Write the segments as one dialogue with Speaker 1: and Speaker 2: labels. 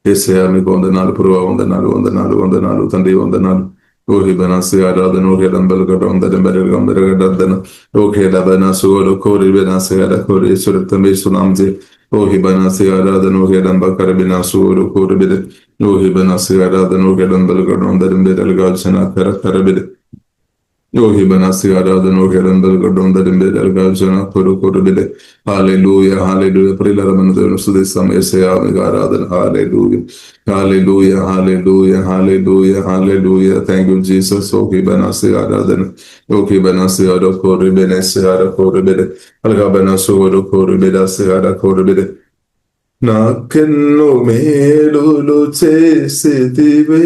Speaker 1: యేసయ్యా మీకు వందనాలు, పురువా వందనాలు, వందనాలు, వందనాలు తండ్రి, వందనాలు. ఓహి బనాసి ఆరాధన, ఓహి లంబలుగడ వందన బెరగ మెరగడన, ఓహి లబన సుగోలు కోరి బెనాసి ఆర కోరి సురతం సునాంజే, ఓహి బనాసి ఆరాధన, ఓహి లంబ కరబినా సుగోలు కోరి బిద, ఓహి బనాసి ఆరాధన, ఓహి లంబలుగడ వందన బెరగాల్సిన కర కరబిద, ఓహి బనాసి ఆరాధన, ఓహి లంబలుగడ వందన బెరగాల్సిన కొరు కొరు బిద. హల్లెలూయా, హల్లెలూయా. ప్రియులార మన దేవుని స్తుతిస్తాం. యేసయ్యా మీకు ఆరాధన. Hallelujah, hallelujah, hallelujah, hallelujah, hallelujah. Thank you Jesus. Okay బనాసి ఆరాధన, ఓకే బనాసి ఆరో కోరి బెనసి ఆర కోరి బెద, అలగా బనాసు ఓరో కోరి బెదాసి ఆర కోరి బెద. నాకెన్నో మేలులు చేసితివే,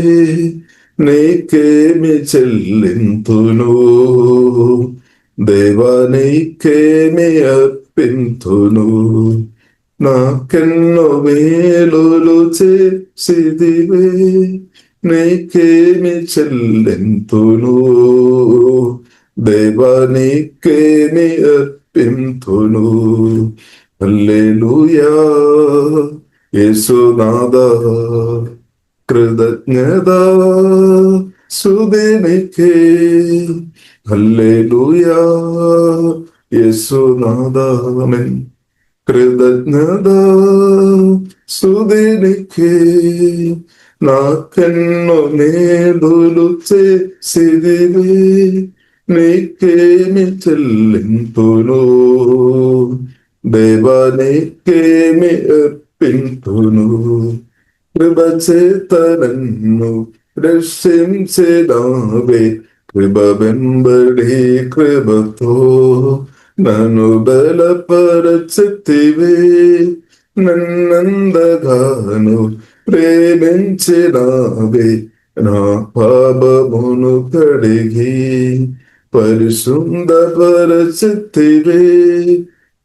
Speaker 1: నీకేమి చెల్లింతును, దేవా నీకేమి అర్పింతును. నాకెన్నో మేలులు చేసిదివే, నీకేమి చెల్లింతును, దేవా నీకేమి అర్పింతును. హల్లెలూయా యేసునాథా, కృతజ్ఞత సుదేనికే. హల్లెలూయా యేసునాథా, ఆమేన్. కృతజ్ఞత సుదేనికే, నాకెన్నో మేలులు చేసిదివే, నీకేమి చెల్లింపును, దేవా నీకేమి అర్పింతును. కృప చేత నన్ను రక్షించినావే, కృప వెంబడి కృపతో నన్ను బలపరచితివే, నన్నందగాను ప్రేమించినావే, నా పాపమును కడిగి పరిశుద్ధపరచితివే.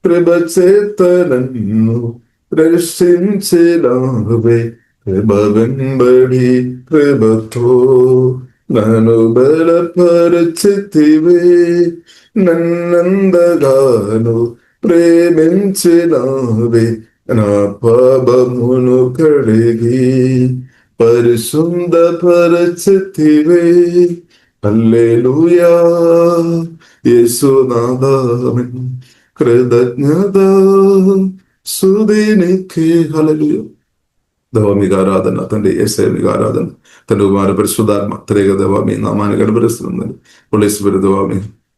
Speaker 1: కృప చేత నన్ను రక్షించినావే, కృప వెంబడి కృపతో నన్ను బలపరచితివే, నన్నందగాను ప్రేమించినావే, నా పాపమును కడిగి పరిశుద్ధపరచితివే. హల్లెలూయా యేసునాథా, ఆమేన్. కృతజ్ఞత సుదేనికే. హల్లెలూయా. దేవా మీకు ఆరాధన తండ్రి, యేసయ్య మీకు ఆరాధన తండ్రి, కుమార పరిశుద్ధాత్మ త్రేగ దేవా మీ నామాన్ని గడపరుస్తుందండి. పులేశ్వరి దేవా మీ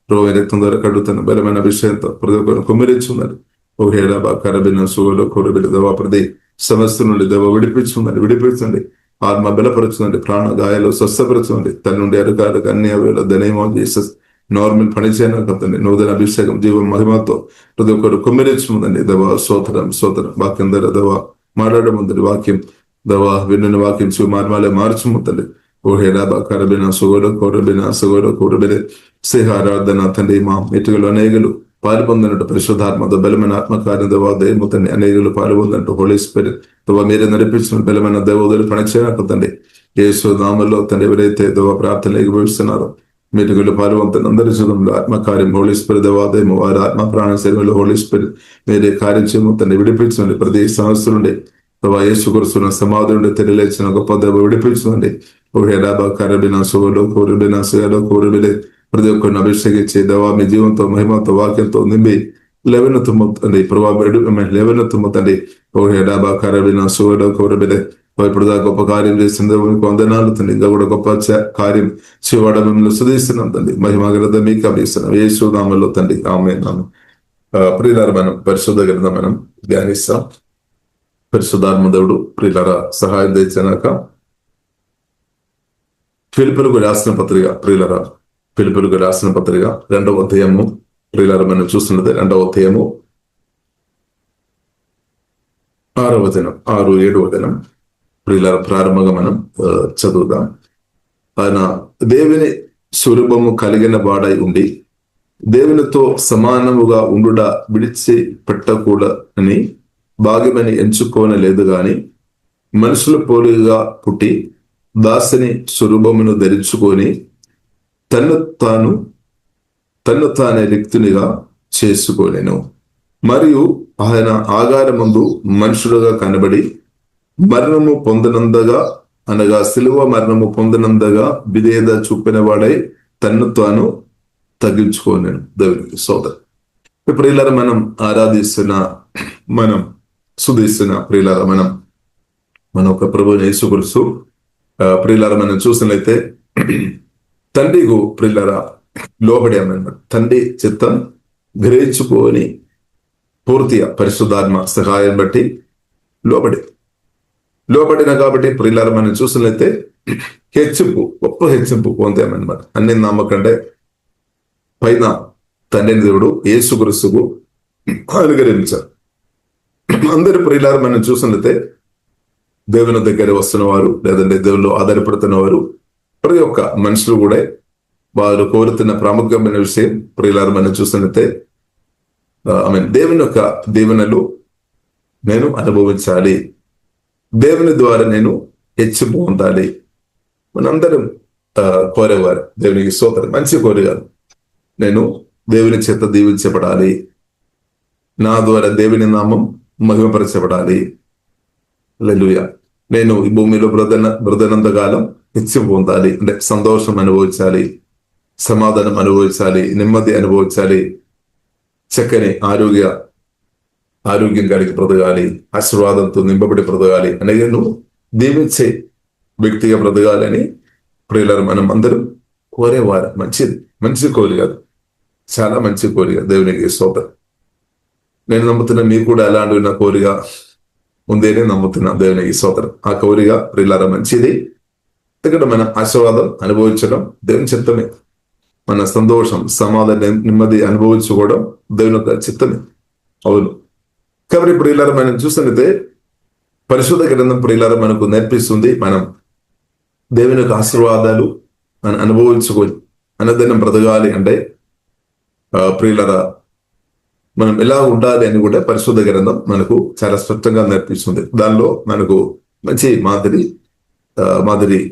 Speaker 1: రోగ రక్తం ద్వారా కడుగుతున్న బలమైన అభిషేకంతో ప్రతి ఒక్కరు కుమ్మరించున్నారు. ఓ హేళబా కరబిన సుగలో కొరబిన దేవా ప్రతి సమస్య నుండి దేవ విడిపించుందండి, విడిపించండి. ఆత్మ బలపరచుందండి, ప్రాణ గాయాలు స్వస్థపరచుంది. తన నుండి అధికారులకు అన్ని అవేళ ధనేమో జీసస్ నార్మల్ పని చేయనండి. నూతన అభిషేకం జీవ మహిమతో ప్రతి ఒక్కరు కుమ్మరించుందండి. దేవా స్తోత్రం, స్తోత్రం. వాక్యం ద్వారా దేవా మాట్లాడముందండి. వాక్యం దవా విన్న వాక్యం మార్మాలే మార్చుముతండి. ఓ హేళబా కరబిన సుగలో కొరబిన సుగలో కొరబిన ఆరాధన తండ్రి. మా ఇటుకలు అనేకలు పాల్పొందినట్టు పరిశుద్ధాత్మతో బలమైన ఆత్మకార్యం దేవా దయముతండి. అనేకలు పాల్పొందినట్టు హోలీ స్పిరిట్ దేవా మీరే నడిపించిన బలమైన దేవోదలు పనిచేయనట్టు తండ్రి. యేసు నామములో తండ్రి ఎవరైతే దేవా ప్రార్థన ఎగిపోయిస్తున్నారో మీటుకలు పాల్పొందుతున్న అందరి జీవితంలో ఆత్మకార్యం హోలీ స్పిరిట్ దేవాదయము వారి ఆత్మ ప్రాణ శరీరంలో హోలీ స్పిరిట్ మీరే కార్యం చేయముతండి. విడిపించండి ప్రతి సమస్య నుండి దేవా. యేసు క్రీస్తున్న సమాధి నుండి తెలియలేచిన గొప్ప దేవ విడిపించండి. ఓ హేళబా కరబిన సుగలో కోరిబిన సుగలో కోరిబిలే ప్రతి ఒక్కరిని అభిషేకించి దేవా మీ జీవంతో మహిమతో వాక్యంతో నింపి లేవనెత్తుతండి. ప్రభావ లేవనెత్తుతండి. ఓ హేళబా కరబిన సుగలో కోరిబిలే ఇప్పుడు దాకా గొప్ప కార్యం చేసింది మీకు వందనాలు తండ్రి. ఇంకా కూడా గొప్ప కార్యం శివాడ మిమ్మల్ని సుధిస్తున్నాం తండ్రి. మహిమగలద మీకు అభిస్తున్నాం యేసు నామములో తండ్రి, ఆమేన్. ప్రియులార మనం పరిశుద్ధ గ్రంథం మనం ధ్యానిస్తాం. పరిశుద్ధాత్మ దేవుడు ప్రియులారా సహాయం తెచ్చినాక ఫిలిప్పీయులకు రాసిన పత్రిక, ప్రియులారా ఫిలిప్పీయులకు రాసిన పత్రిక 2వ అధ్యాయము ప్రియులారా మనం చూస్తున్నది 2వ అధ్యాయము 6వ వచనం 6-7వ వచనం ప్రియులారా ప్రారంభంగా మనం చదువుదాం. ఆయన దేవుని స్వరూపము కలిగిన వాడై ఉండి దేవునితో సమానముగా ఉండుట విడిచిపెట్టకూడదని భాగ్యమని ఎంచుకోనలేదు గాని మనుషుల పోలిగా పుట్టి దాసుని స్వరూపమును ధరించుకొని తన్ను తానే రిక్తునిగా చేసుకోలేను. మరియు ఆయన ఆకారమందు మనుషుడుగా కనబడి మరణము పొందనందగా అనగా సిలువ మరణము పొందనందగా విధేయత చూపిన వాడై తన్ను తాను తగ్గించుకోలేను. దేవునికి సోదరు. ప్రియులారా, మనం ఆరాధిస్తున్న, మనం సుధిస్తున్న ప్రియులారా, మన ఒక ప్రభు యేసుక్రీస్తు ప్రియులారా మనం చూసినట్లయితే తండ్రికు ప్రియులారా లోబడామన్నమాట. తండ్రి చిత్తం గ్రహించుకొని పూర్తిగా పరిశుద్ధాత్మ సహాయం బట్టి లోబడిన కాబట్టి ప్రియులారా మనం చూసినట్లయితే గొప్ప హెచ్చింపు పొందామన్నమాట. అన్ని నమ్మకంటే పైన తండ్రి దేవుడు యేసుక్రీస్తుకు అనుగ్రహించారు. అందరి ప్రియులారా మనం చూసినట్లయితే దేవుని దగ్గర వస్తున్న వారు, లేదంటే దేవుళ్ళు ఆధారపడుతున్న వారు, ప్రతి ఒక్క మనుషులు కూడా వారు కోరుతున్న ప్రాముఖ్యమైన విషయం ప్రియులారా మనం చూసినట్లయితే దేవుని యొక్క దీవెనలు నేను అనుభవించాలి, దేవుని ద్వారా నేను హెచ్చింపు పొందాలి. మనందరం కోరేవారు. దేవునికి స్తోత్రం. మంచి కోరిగారు. నేను దేవుని చేత దీవించబడాలి, నా ద్వారా దేవుని నామం మహిమపరచబడాలి. హల్లెలూయా. నేను ఈ భూమిలో బ్రదనంత కాలం హెచ్చింపు పొందాలి, అంటే సంతోషం అనుభవించాలి, సమాధానం అనుభవించాలి, నెమ్మది అనుభవించాలి, చక్కని ఆరోగ్యం కలిగి బ్రతకాలి, ఆశీర్వాదంతో నింపబడి బ్రతకాలి, అనేది నువ్వు దీవించే వ్యక్తిగా బ్రతకాలని ప్రియులారా మనం అందరం కోరేవారు. మంచి కోరిక, చాలా మంచి కోరిక. దేవునికి స్తోత్రం. నేను నమ్ముతున్నా మీరు కూడా అలాంటి నా కోరిక ఉందేనే నమ్ముతున్నా. దేవునికి స్తోత్రం. ఆ కోరిక ప్రియులారా మంచిది. ఎందుకంటే మనం ఆశీర్వాదం అనుభవించడం దేవుని చిత్తమే. మన సంతోషం, సమాధానం, నెమ్మది అనుభవించుకోవడం దేవుని యొక్క చిత్తమే. అవును. కాబట్టి ప్రియులారా మనం చూసినట్లయితే పరిశుద్ధ గ్రంథం ప్రియులారా మనకు నేర్పిస్తుంది, మనం దేవుని యొక్క ఆశీర్వాదాలు మనం అనుభవించుకొని అన్నదనం బ్రతకాలి అంటే ప్రియులారా మనం ఎలా ఉండాలి అని కూడా పరిశుద్ధ గ్రంథం మనకు చాలా స్పష్టంగా నేర్పిస్తుంది. దానిలో మనకు మంచి మాదిరి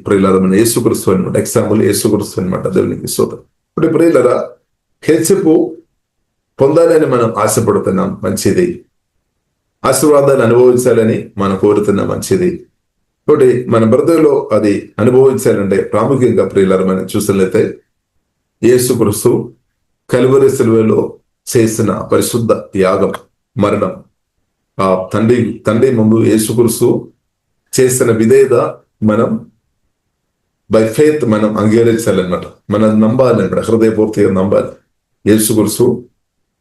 Speaker 1: ప్రియులారా మన యేసుక్రీస్తు అనమాట. ఎగ్జాంపుల్ యేసుక్రీస్తు అనమాట. దేవునికి స్తోత్రం. ఇప్పుడు ప్రియులారా హెచ్చింపు పొందాలని మనం ఆశపడుతున్నాం, మంచిది. ఆశీర్వాదాలు అనుభవించాలని మనం కోరుతున్నాం, మంచిది. కాబట్టి మన బ్రతుకులో అది అనుభవించాలంటే ప్రాముఖ్యంగా ప్రియులారా మనం చూసినట్లయితే యేసుక్రీస్తు కల్వరి సిలువలో చేసిన పరిశుద్ధ యాగం, మరణం, ఆ తండ్రి ముందు యేసుక్రీస్తు చేసిన విధేయత మనం బై ఫెయిత్ మనం అంగీకరించాలన్నమాట. మనం నమ్మాలన్నమాట, హృదయపూర్తిగా నమ్మాలి. యేసుక్రీస్తు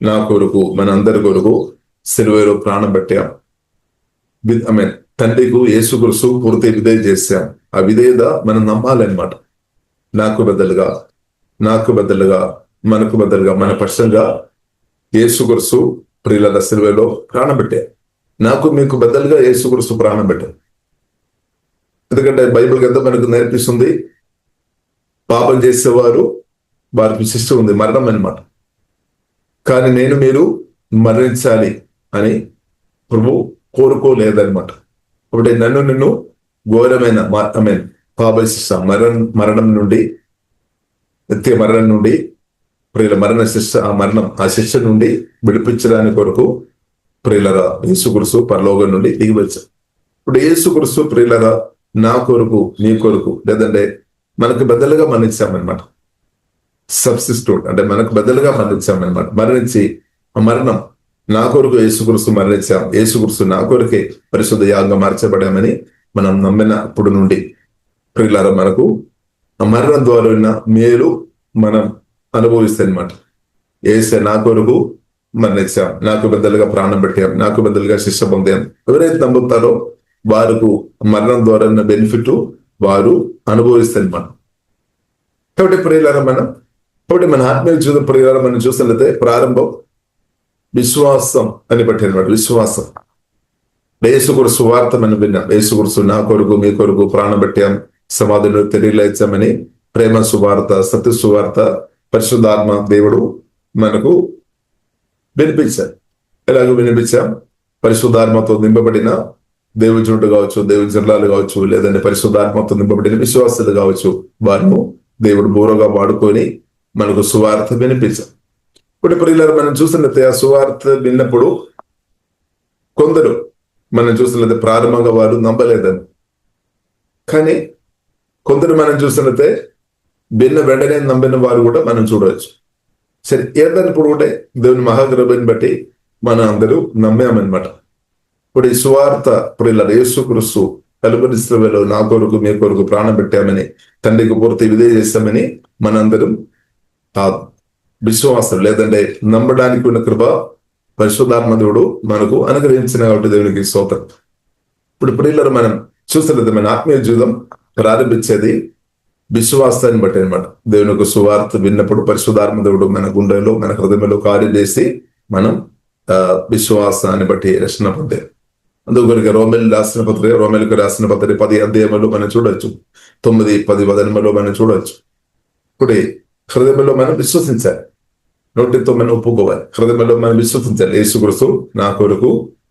Speaker 1: నా కొరకు, మన అందరి కొరకు సిలువలో ప్రాణం పెట్టాం. తండ్రికి యేసుక్రీస్తు పూర్తి విధేయ చేశాం. ఆ విధేయత మనం నమ్మాలన్నమాట. మనకు బదులుగా మన పక్షంగా యేసుక్రీస్తు ప్రియుల సిలువలో ప్రాణం పెట్టారు. నాకు మీకు బదులుగా యేసుక్రీస్తు ప్రాణం పెట్టారు. ఎందుకంటే బైబిల్ గ్రంథం మనకు నేర్పిస్తుంది, పాపం చేసేవారు వారికి శిక్ష ఉంది, మరణం అన్నమాట. కానీ మీరు మరణించాలి అని ప్రభు కోరుకోలేదన్నమాట. కాబట్టి నిన్ను ఘోరమైన పాప శిక్ష, మరణం నుండి, నిత్య మరణం నుండి, ప్రియుల మరణ శిక్ష, ఆ శిక్ష నుండి విడిపించడానికి కొరకు ప్రియులరా యేసుక్రీస్తు పరలోకం నుండి దిగి వచ్చారు. ఇప్పుడు యేసుక్రీస్తు ప్రియులరా నా కొరకు, నీ కొరకు, లేదంటే మనకు బదులుగా మరణించామన్నమాట. సబ్స్టిట్యూట్ అంటే మనకు బదులుగా మరణించామన్నమాట. మరణించి ఆ మరణం నా కొరకు యేసుక్రీస్తు మరణించాం, యేసుక్రీస్తు నా కొరకే పరిశుద్ధ యాగంగా మార్చబడామని మనం నమ్మినప్పుడు నుండి ప్రియులారా మనకు ఆ మరణం ద్వారా మేలు మనం అనుభవిస్తాం అన్నమాట. యేసే నా కొరకు మరణించాం, నాకు బదులుగా ప్రాణం పెట్టాం, నాకు బదులుగా శిక్ష పొందాం. ఎవరైతే నమ్ముతారో వారికి మరణం ద్వారా ఉన్న బెనిఫిట్ వారు అనుభవిస్తారు మనం. కాబట్టి ప్రియులారా మన ఆత్మీయ జీవితం ప్రియులారా మనం చూసినట్లయితే ప్రారంభం విశ్వాసం అని బట్టి అనమాట. విశ్వాసం. యేసుక్రీస్తు సువార్త మనం విన్నాం. యేసుక్రీస్తు నా కొరకు, మీ కొరకు ప్రాణం పెట్టాం, సమాధిలో తెలియలేచామని ప్రేమ సువార్త, సత్య సువార్త, పరిశుద్ధాత్మ దేవుడు మనకు వినిపించారు. ఎలాగో వినిపించాం? పరిశుద్ధాత్మతో నింపబడిన దేవుజుడు కావచ్చు, దేవుని జిల్లాలు కావచ్చు, లేదంటే పరిశుద్ధాత్మతో నింపబడిన విశ్వాసాలు కావచ్చు, వారిను దేవుడు బోరగా వాడుకొని మనకు సువార్త వినిపించారు. ఇప్పుడు ప్రియులారా మనం చూసినట్లయితే ఆ సువార్త విన్నప్పుడు కొందరు మనం చూసినట్లయితే ప్రారంభంగా వారు నమ్మలేదని. కానీ కొందరు మనం చూసినట్లయితే వెంటనే నమ్మిన వారు కూడా మనం చూడవచ్చు. సరే, ఏదైనప్పుడు కూడా దేవుని మహాగ్రహాన్ని బట్టి మనం అందరూ నమ్మామన్నమాట. ఇప్పుడు ఈ సువార్త ప్రియులారా, యేసుక్రీస్తు కలువరి శిలువలో నా కొరకు మీ కొరకు ప్రాణం పెట్టామని, తండ్రికి పూర్తి విధేయ చేస్తామని మనందరం ఆ విశ్వాసం లేదంటే నమ్మడానికి ఉన్న కృప పరిశుద్ధాత్మ దేవుడు మనకు అనుగ్రహించిన కాబట్టి దేవునికి స్తోత్రం. ఇప్పుడు ప్రియులారా, మనం చూసినట్లయితే మన ఆత్మీయ జీవితం ప్రారంభించేది విశ్వాసాన్ని బట్టి అనమాట. దేవుని యొక్క సువార్త విన్నప్పుడు పరిశుద్ధాత్మ దేవుడు మన గుండెలో మన హృదయంలో కార్యం చేసి మనం విశ్వాసాన్ని బట్టి రక్షణ పొందారు. అందుకొరకు రోమిలకు రాసిన పత్రిక 10 అధ్యాయంలో మనం చూడొచ్చు, 9, 10 వచనంలో మనం చూడొచ్చు. ఇప్పుడు హృదయంలో మనం విశ్వసించాలి, నోటితో మనం ఒప్పుకోవాలి. హృదయంలో మనం విశ్వసించాలి, యేసుక్రీస్తు నా కొరకు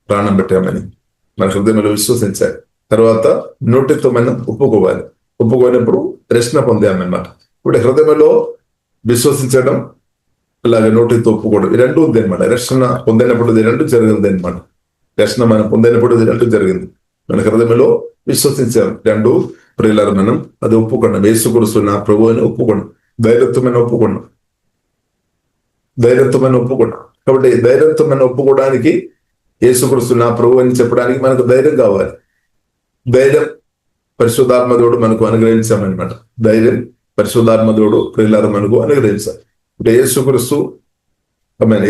Speaker 1: ప్రాణం పెట్టామని మన హృదయంలో విశ్వసించాలి. తర్వాత నోటితో మనం ఒప్పుకోవాలి. ఒప్పుకోనప్పుడు రక్షణ పొందామన్నమాట. ఇప్పుడు హృదయంలో విశ్వసించడం అలాగే నోటితో ఒప్పుకోవడం, ఈ రెండు ఉంది అనమాట. రక్షణ పొందినప్పుడు ఇది రెండు జరిగింది అనమాట. రక్షణ మనం పొందినప్పుడు ఇది రెండు జరిగింది. మన హృదయంలో విశ్వసించాం, రెండు ప్రియులారా మనం అది ఒప్పుకున్నాం. యేసుక్రీస్తు నా ప్రభువు అని ఒప్పుకున్నాం, ధైర్యత్వమైన ఒప్పుకున్నాం. కాబట్టి ధైర్యత్వమైన ఒప్పుకోవడానికి, యేసుక్రీస్తు నా ప్రభువు అని చెప్పడానికి మనకు ధైర్యం కావాలి. ధైర్యం పరిశుద్ధాత్మ దేవుడు మనకు అనుగ్రహించామన్నమాట. ధైర్యం పరిశుద్ధాత్మ దేవుడు ప్రియులారా మనకు అనుగ్రహించాలి. అంటే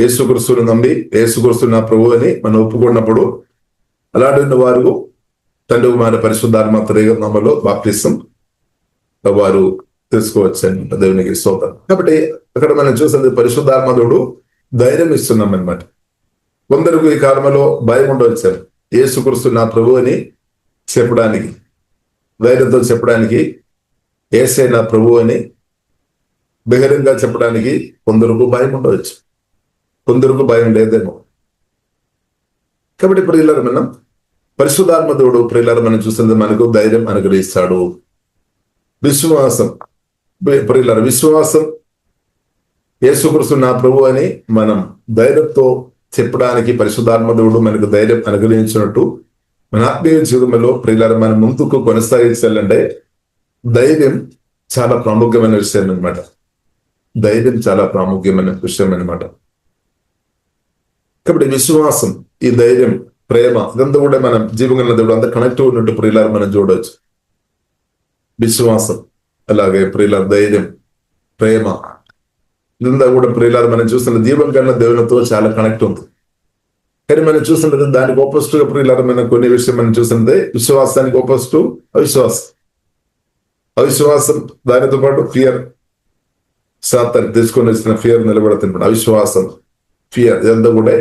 Speaker 1: యేసుక్రీస్తును నమ్మి యేసుక్రీస్తు నా ప్రభువు అని మనం ఒప్పుకున్నప్పుడు అలాంటి వారు తండ్రి కుమార పరిశుద్ధాత్మ నమ్మలో బాప్తిసం వారు తెలుసుకోవచ్చు అనమాట. దేవునికి స్తోత్రం. కాబట్టి అక్కడ మనం చూసేది పరిశుద్ధాత్మ దేవుడు ధైర్యం ఇస్తున్నాం అనమాట. కొందరికి ఈ కాలంలో భయం ఉండవచ్చు, యేసుక్రీస్తు నా ప్రభువు అని చెప్పడానికి, ధైర్యంతో చెప్పడానికి, యేసే నా ప్రభువు అని బహిరంగంగా చెప్పడానికి కొందరికి భయం ఉండవచ్చు, కొందరికి భయం లేదేమో. కాబట్టి ప్రియులారా, మనం పరిశుద్ధాత్మ దేవుడు ప్రియులారా మనం చూస్తున్నది మనకు ధైర్యం అనుగ్రహిస్తాడు. విశ్వాసం ప్రియులారా, విశ్వాసం యేసుక్రీస్తు నా ప్రభువు అని మనం ధైర్యంతో చెప్పడానికి పరిశుద్ధాత్మ దేవుడు మనకు ధైర్యం అనుగ్రహించినట్టు మన ఆత్మీయ జీవితంలో ప్రియులారా మనం ముందుకు కొనసాగించాలంటే ధైర్యం చాలా ప్రాముఖ్యమైన విషయం అనమాట. ధైర్యం చాలా ప్రాముఖ్యమైన విషయం అనమాట. కాబట్టి విశ్వాసం, ఈ ధైర్యం, ప్రేమ, ఇదంతా కూడా మనం జీవన దేవుడు అంతా కనెక్ట్ ఉన్నట్టు ప్రియులారా మనం చూడవచ్చు. విశ్వాసం అలాగే ప్రియులారా ధైర్యం, ప్రేమ, ఇదంతా కూడా ప్రియులారా మనం చూస్తున్న జీవం కన్నా దేవునితో చాలా కనెక్ట్ ఉంది. కానీ మనం చూస్తున్నది దానికి ఆపోజిట్ గా ప్రియులారా మనం కొన్ని విషయం మనం చూస్తున్నది విశ్వాసానికి ఆపోజిట్ అవిశ్వాసం. అవిశ్వాసం దానితో పాటు ఫియర్, సాతాను తీసుకొని వచ్చిన ఫియర్ నిలబడుతున్నప్పుడు అవిశ్వాసం, ఫియర్, ఇదంతా కూడా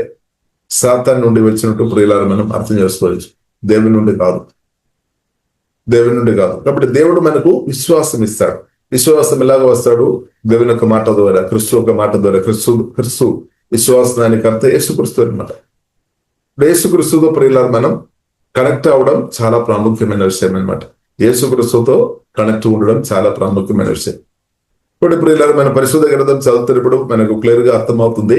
Speaker 1: సాతాను నుండి వచ్చినట్టు ప్రియులారా మనం అర్థం చేసుకోవచ్చు. దేవుని నుండి కాదు. కాబట్టి దేవుడు మనకు విశ్వాసం ఇస్తాడు. విశ్వాసం ఎలాగ వస్తాడు? దేవుని యొక్క మాట ద్వారా, క్రీస్తు యొక్క మాట ద్వారా. క్రీస్తు విశ్వాసానికి అర్థం యేసుక్రీస్తు అనమాట. యేసుక్రీస్తుతో ప్రియులారా మనం కనెక్ట్ అవ్వడం చాలా ప్రాముఖ్యమైన విషయం అనమాట. యేసుక్రీస్తుతో కనెక్ట్ ఉండడం చాలా ప్రాముఖ్యమైన విషయం. ఇప్పుడు ప్రియులారా మన పరిశుద్ధ గ్రంథం చదువుతున్నప్పుడు మనకు క్లియర్ గా అర్థమవుతుంది,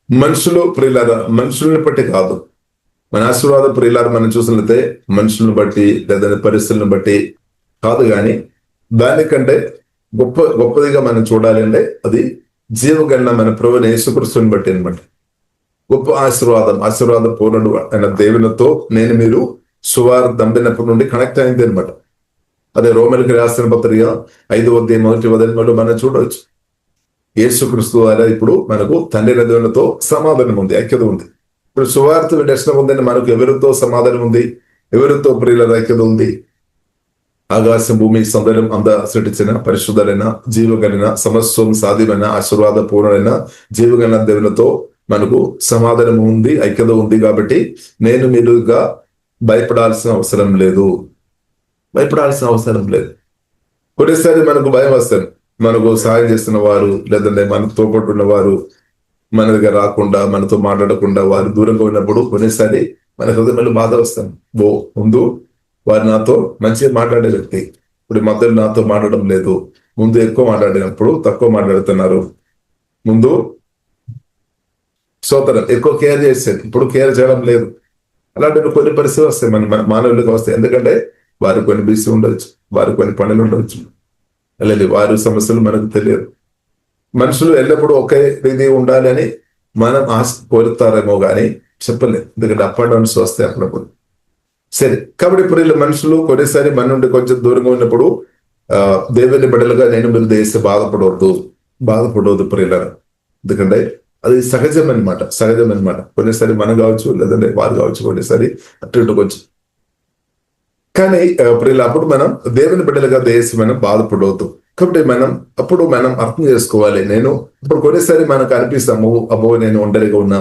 Speaker 1: మనుషులు ప్రియులారా మనుషుల్ని బట్టి కాదు, మన ఆశీర్వాద ప్రియులారా మనం చూసినట్లయితే మనుషులను బట్టి లేదా పరిస్థితులను బట్టి కాదు, కానీ దానికంటే గొప్పదిగా మనం చూడాలి అంటే అది జీవగన్న మన ప్రభువైన యేసుక్రీస్తుని బట్టి అనమాట. గొప్ప ఆశీర్వాద పూర్ణుడు అయిన దేవునితో మీరు సువార్త దంపినప్పటి నుండి కనెక్ట్ అయింది అనమాట. అదే రోమిలకు రాసిన పత్రిక 5వ అధ్యాయం 1వ వచనంలో మనం చూడవచ్చు. యేసుక్రీస్తు ద్వారా ఇప్పుడు మనకు తండ్రి దేవునితో సమాధానం ఉంది, ఐక్యత ఉంది. ఇప్పుడు సువార్త దర్శనం ఉందని మనకు ఎవరితో సమాధానం ఉంది? ఎవరితో ప్రియుల ఐక్యత ఉంది? ఆకాశం భూమి సౌందర్యం అంద సృష్టించిన పరిశుద్ధులైన జీవగలిగిన సమస్తం సాధ్యమైన ఆశీర్వాద పూర్ణమైన జీవగలిగిన దేవునితో మనకు సమాధానం ఉంది, ఐక్యత ఉంది. కాబట్టి మీరుగా భయపడాల్సిన అవసరం లేదు. కొన్నిసారి మనకు భయం వస్తుంది, మనకు సహాయం చేస్తున్న వారు లేదంటే మనతో పాటు ఉన్న వారు మన దగ్గర రాకుండా, మనతో మాట్లాడకుండా వారు దూరంగా ఉన్నప్పుడు కొన్నిసారి మన హృదయంలో బాధ వస్తాం. ముందు వారు నాతో మంచిగా మాట్లాడే వ్యక్తి, ఇప్పుడు మధ్యలో నాతో మాట్లాడడం లేదు. ముందు ఎక్కువ మాట్లాడినప్పుడు తక్కువ మాట్లాడుతున్నారు. ముందు స్తోత్రం. ఎక్కువ కేర్ చేసేది, ఇప్పుడు కేర్ చేయడం లేదు. అలాంటి కొన్ని పరిస్థితులు వస్తాయి మన మానవులకు వస్తాయి. ఎందుకంటే వారు కొన్ని బిజీ ఉండొచ్చు, వారు కొన్ని పనులు ఉండొచ్చు, అలాగే వారి సమస్యలు మనకు తెలియదు. మనుషులు ఎల్లప్పుడూ ఒకే రీతి ఉండాలి అని మనం ఆశ కోరుతారేమో కానీ చెప్పలేదు. ఎందుకంటే అప్ అండ్ డౌన్స్ వస్తాయి అప్పుడప్పుడు. సరే, కాబట్టి ఇప్పుడు వీళ్ళు మనుషులు కొన్నిసారి మన నుండి కొంచెం దూరంగా ఉన్నప్పుడు దేవుని బిడ్డలుగా నేను మీరు దేశం బాధపడవద్దు ప్రియులారా. ఎందుకంటే అది సహజం అనమాట. కొన్నిసారి మనం కావచ్చు, లేదంటే వారు కావచ్చు, కొన్నిసారి అటు ఇటు కొంచెం. కానీ ప్రియుల అప్పుడు మనం దేవుని బిడ్డలుగా దేశం మనం బాధపడవద్దు. కాబట్టి మనం అర్థం చేసుకోవాలి. నేను ఇప్పుడు కొన్నిసారి మనకు అనిపిస్తాము, అబ్బో నేను ఒంటరిగా ఉన్నా,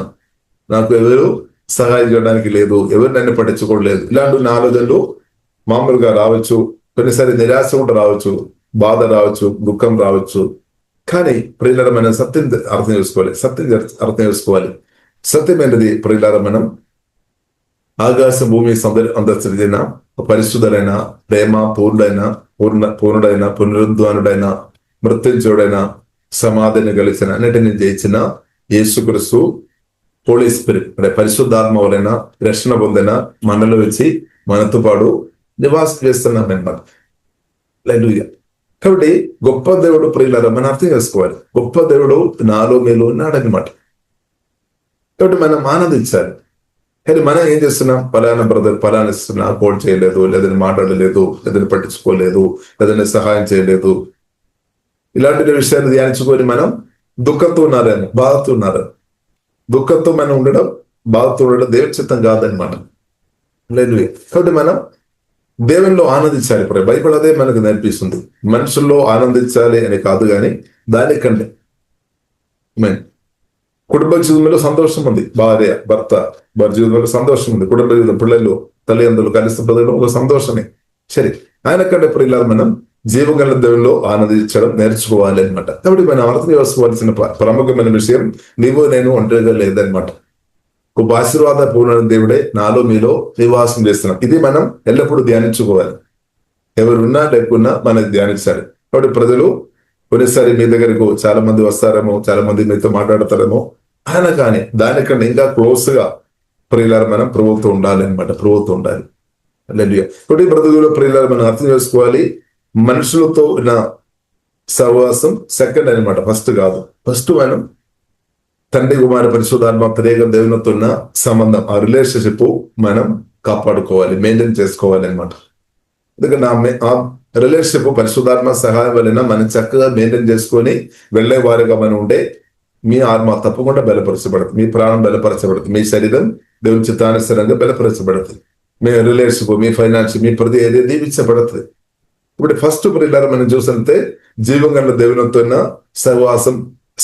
Speaker 1: నాకు ఎవరు సహాయం చేయడానికి లేదు, ఎవరు నన్ను పట్టించుకోవట్లేదు, ఇలాంటి నా ఆలోచనలు మామూలుగా రావచ్చు. కొన్నిసారి నిరాశ కూడా రావచ్చు, బాధ రావచ్చు, దుఃఖం రావచ్చు. కానీ ప్రియులారా మనం సత్యం అర్థం చేసుకోవాలి. సత్యమైనది ప్రియులారా, మనం ఆకాశం భూమి అందరిన పరిశుద్ధుడైన, ప్రేమ పూర్ణుడైన, పునరుద్ధానుడైన, మృత్యుంజయుడైన, సమాధిని కలిసిన, అన్నిటిని జయించిన యేసుక్రీస్తు హోలీ స్పిరిట్ అంటే పరిశుద్ధాత్మ వలన రక్షణ పొందిన మనలో వచ్చి మనతో పాటు నివాసం చేస్తున్నాం అన్నమాట. కాబట్టి గొప్ప దేవుడు ప్రియులారా మనం అర్థం చేసుకోవాలి. గొప్ప దేవుడు నాలో మీలో ఉన్నాడనమాట. కాబట్టి మనం ఆనందించాలి. కానీ మనం ఏం చేస్తున్నాం, పలానా బ్రదర్ పలానా ఇస్తున్నా కోల్ చేయలేదు, లేదని మాట్లాడలేదు, లేదని పట్టించుకోలేదు, లేదని సహాయం చేయలేదు, ఇలాంటి విషయాన్ని ధ్యానించుకొని మనం దుఃఖంతో ఉన్నారేమో, బాధతో ఉన్నారు. దుఃఖంతో మనం ఉండడం, బాధతో ఉండడం దేవుని చిత్తం కాదనమాట. లేదు. కాబట్టి మనం దేవునిలో ఆనందించాలి. ఇప్పుడు బైబిల్ అదే మనకు నేర్పిస్తుంది. మనుషుల్లో ఆనందించాలి అని కాదు, కానీ దానికంటే కుటుంబ జీవితంలో సంతోషం ఉంది, భార్య భర్త వారి జీవితంలో సంతోషం ఉంది, కుటుంబ జీవితం పిల్లలు తల్లిదండ్రులు కలిసి బ్రతకడం ఒక సంతోషమే. సరే, ఆయన కంటే ఇప్పుడు ఇలా మనం జీవగల దేవుల్లో ఆనందించడం నేర్చుకోవాలి అనమాట. కాబట్టి మనం అర్థం చేసుకోవాల్సిన ప్రముఖమైన విషయం, నీవు నేను ఒంటరిగా లేదనమాట. ఒక ఆశీర్వాద పూర్ణ దేవుడే నాలో మీలో నివాసం చేస్తున్నాం. ఇది మనం ఎల్లప్పుడూ ధ్యానించుకోవాలి. ఎవరున్నా లేకున్నా మనం ధ్యానించాలి. కాబట్టి ప్రజలు కొన్నిసారి మీ దగ్గరకు చాలా మంది వస్తారేమో, చాలా మంది మీతో మాట్లాడతారేమో, ఆయన కానీ దానికంటే ఇంకా క్లోజ్ గా ప్రియులారా మనం ప్రభుత్వం ఉండాలి అనమాట. ప్రభుత్వం ఉండాలి. కాబట్టి బ్రతుకులో ప్రియులారా మనం అర్థం చేసుకోవాలి. మనుషులతో ఉన్న సహవాసం సెకండ్ అనమాట, ఫస్ట్ కాదు. ఫస్ట్ మనం తండ్రి కుమార పరిశుద్ధాత్మ త్రియేక దేవునితో ఉన్న సంబంధం, ఆ రిలేషన్షిప్ మనం కాపాడుకోవాలి, మెయింటైన్ చేసుకోవాలి అనమాట. ఎందుకంటే ఆ రిలేషన్షిప్ పరిశుద్ధాత్మ సహాయం వలన మనం చక్కగా మెయింటైన్ చేసుకొని వెళ్లే వారిగా మనం ఉంటే మీ ఆత్మ తప్పకుండా బలపరచబడుతుంది, మీ ప్రాణం బలపరచబడుతుంది, మీ శరీరం దేవుని చిత్తానుసారంగా బలపరచబడుతుంది, మీ రిలేషన్షిప్, మీ ఫైనాన్స్, మీ ప్రతి ఏది దీవించబడుతుంది. ఇప్పుడు ఫస్ట్ ప్రియులారా మనం చూసితే జీవంగల దేవునితో ఉన్న సహవాసం,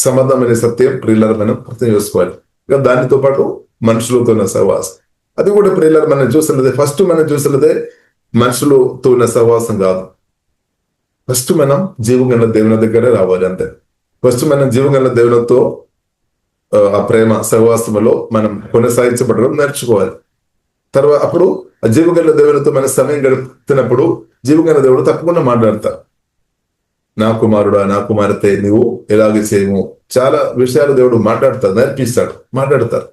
Speaker 1: సంబంధం అనే సత్యం ప్రియులారా మనం అర్థం చేసుకోవాలి. దానితో పాటు మనుషులతో ఉన్న సహవాసం, అది కూడా ప్రియులారా మనం చూసినదే. ఫస్ట్ మనం చూసినదే మనుషులతో ఉన్న సహవాసం కాదు. ఫస్ట్ మనం జీవంగల దేవుని దగ్గర రావాలి అంతే. ఫస్ట్ మనం జీవంగల దేవునితో ఆ ప్రేమ సహవాసంలో మనం కొనసాగించబడడం నేర్చుకోవాలి. తర్వాత అప్పుడు ఆ జీవగల దేవునితో మన సమయం గడుపుతున్నప్పుడు జీవగల దేవుడు తప్పకుండా మాట్లాడతారు. నా కుమారుడా, నా కుమార్తె, నువ్వు ఎలాగే చేయము, చాలా విషయాలు దేవుడు మాట్లాడతారు, మాట్లాడతారు.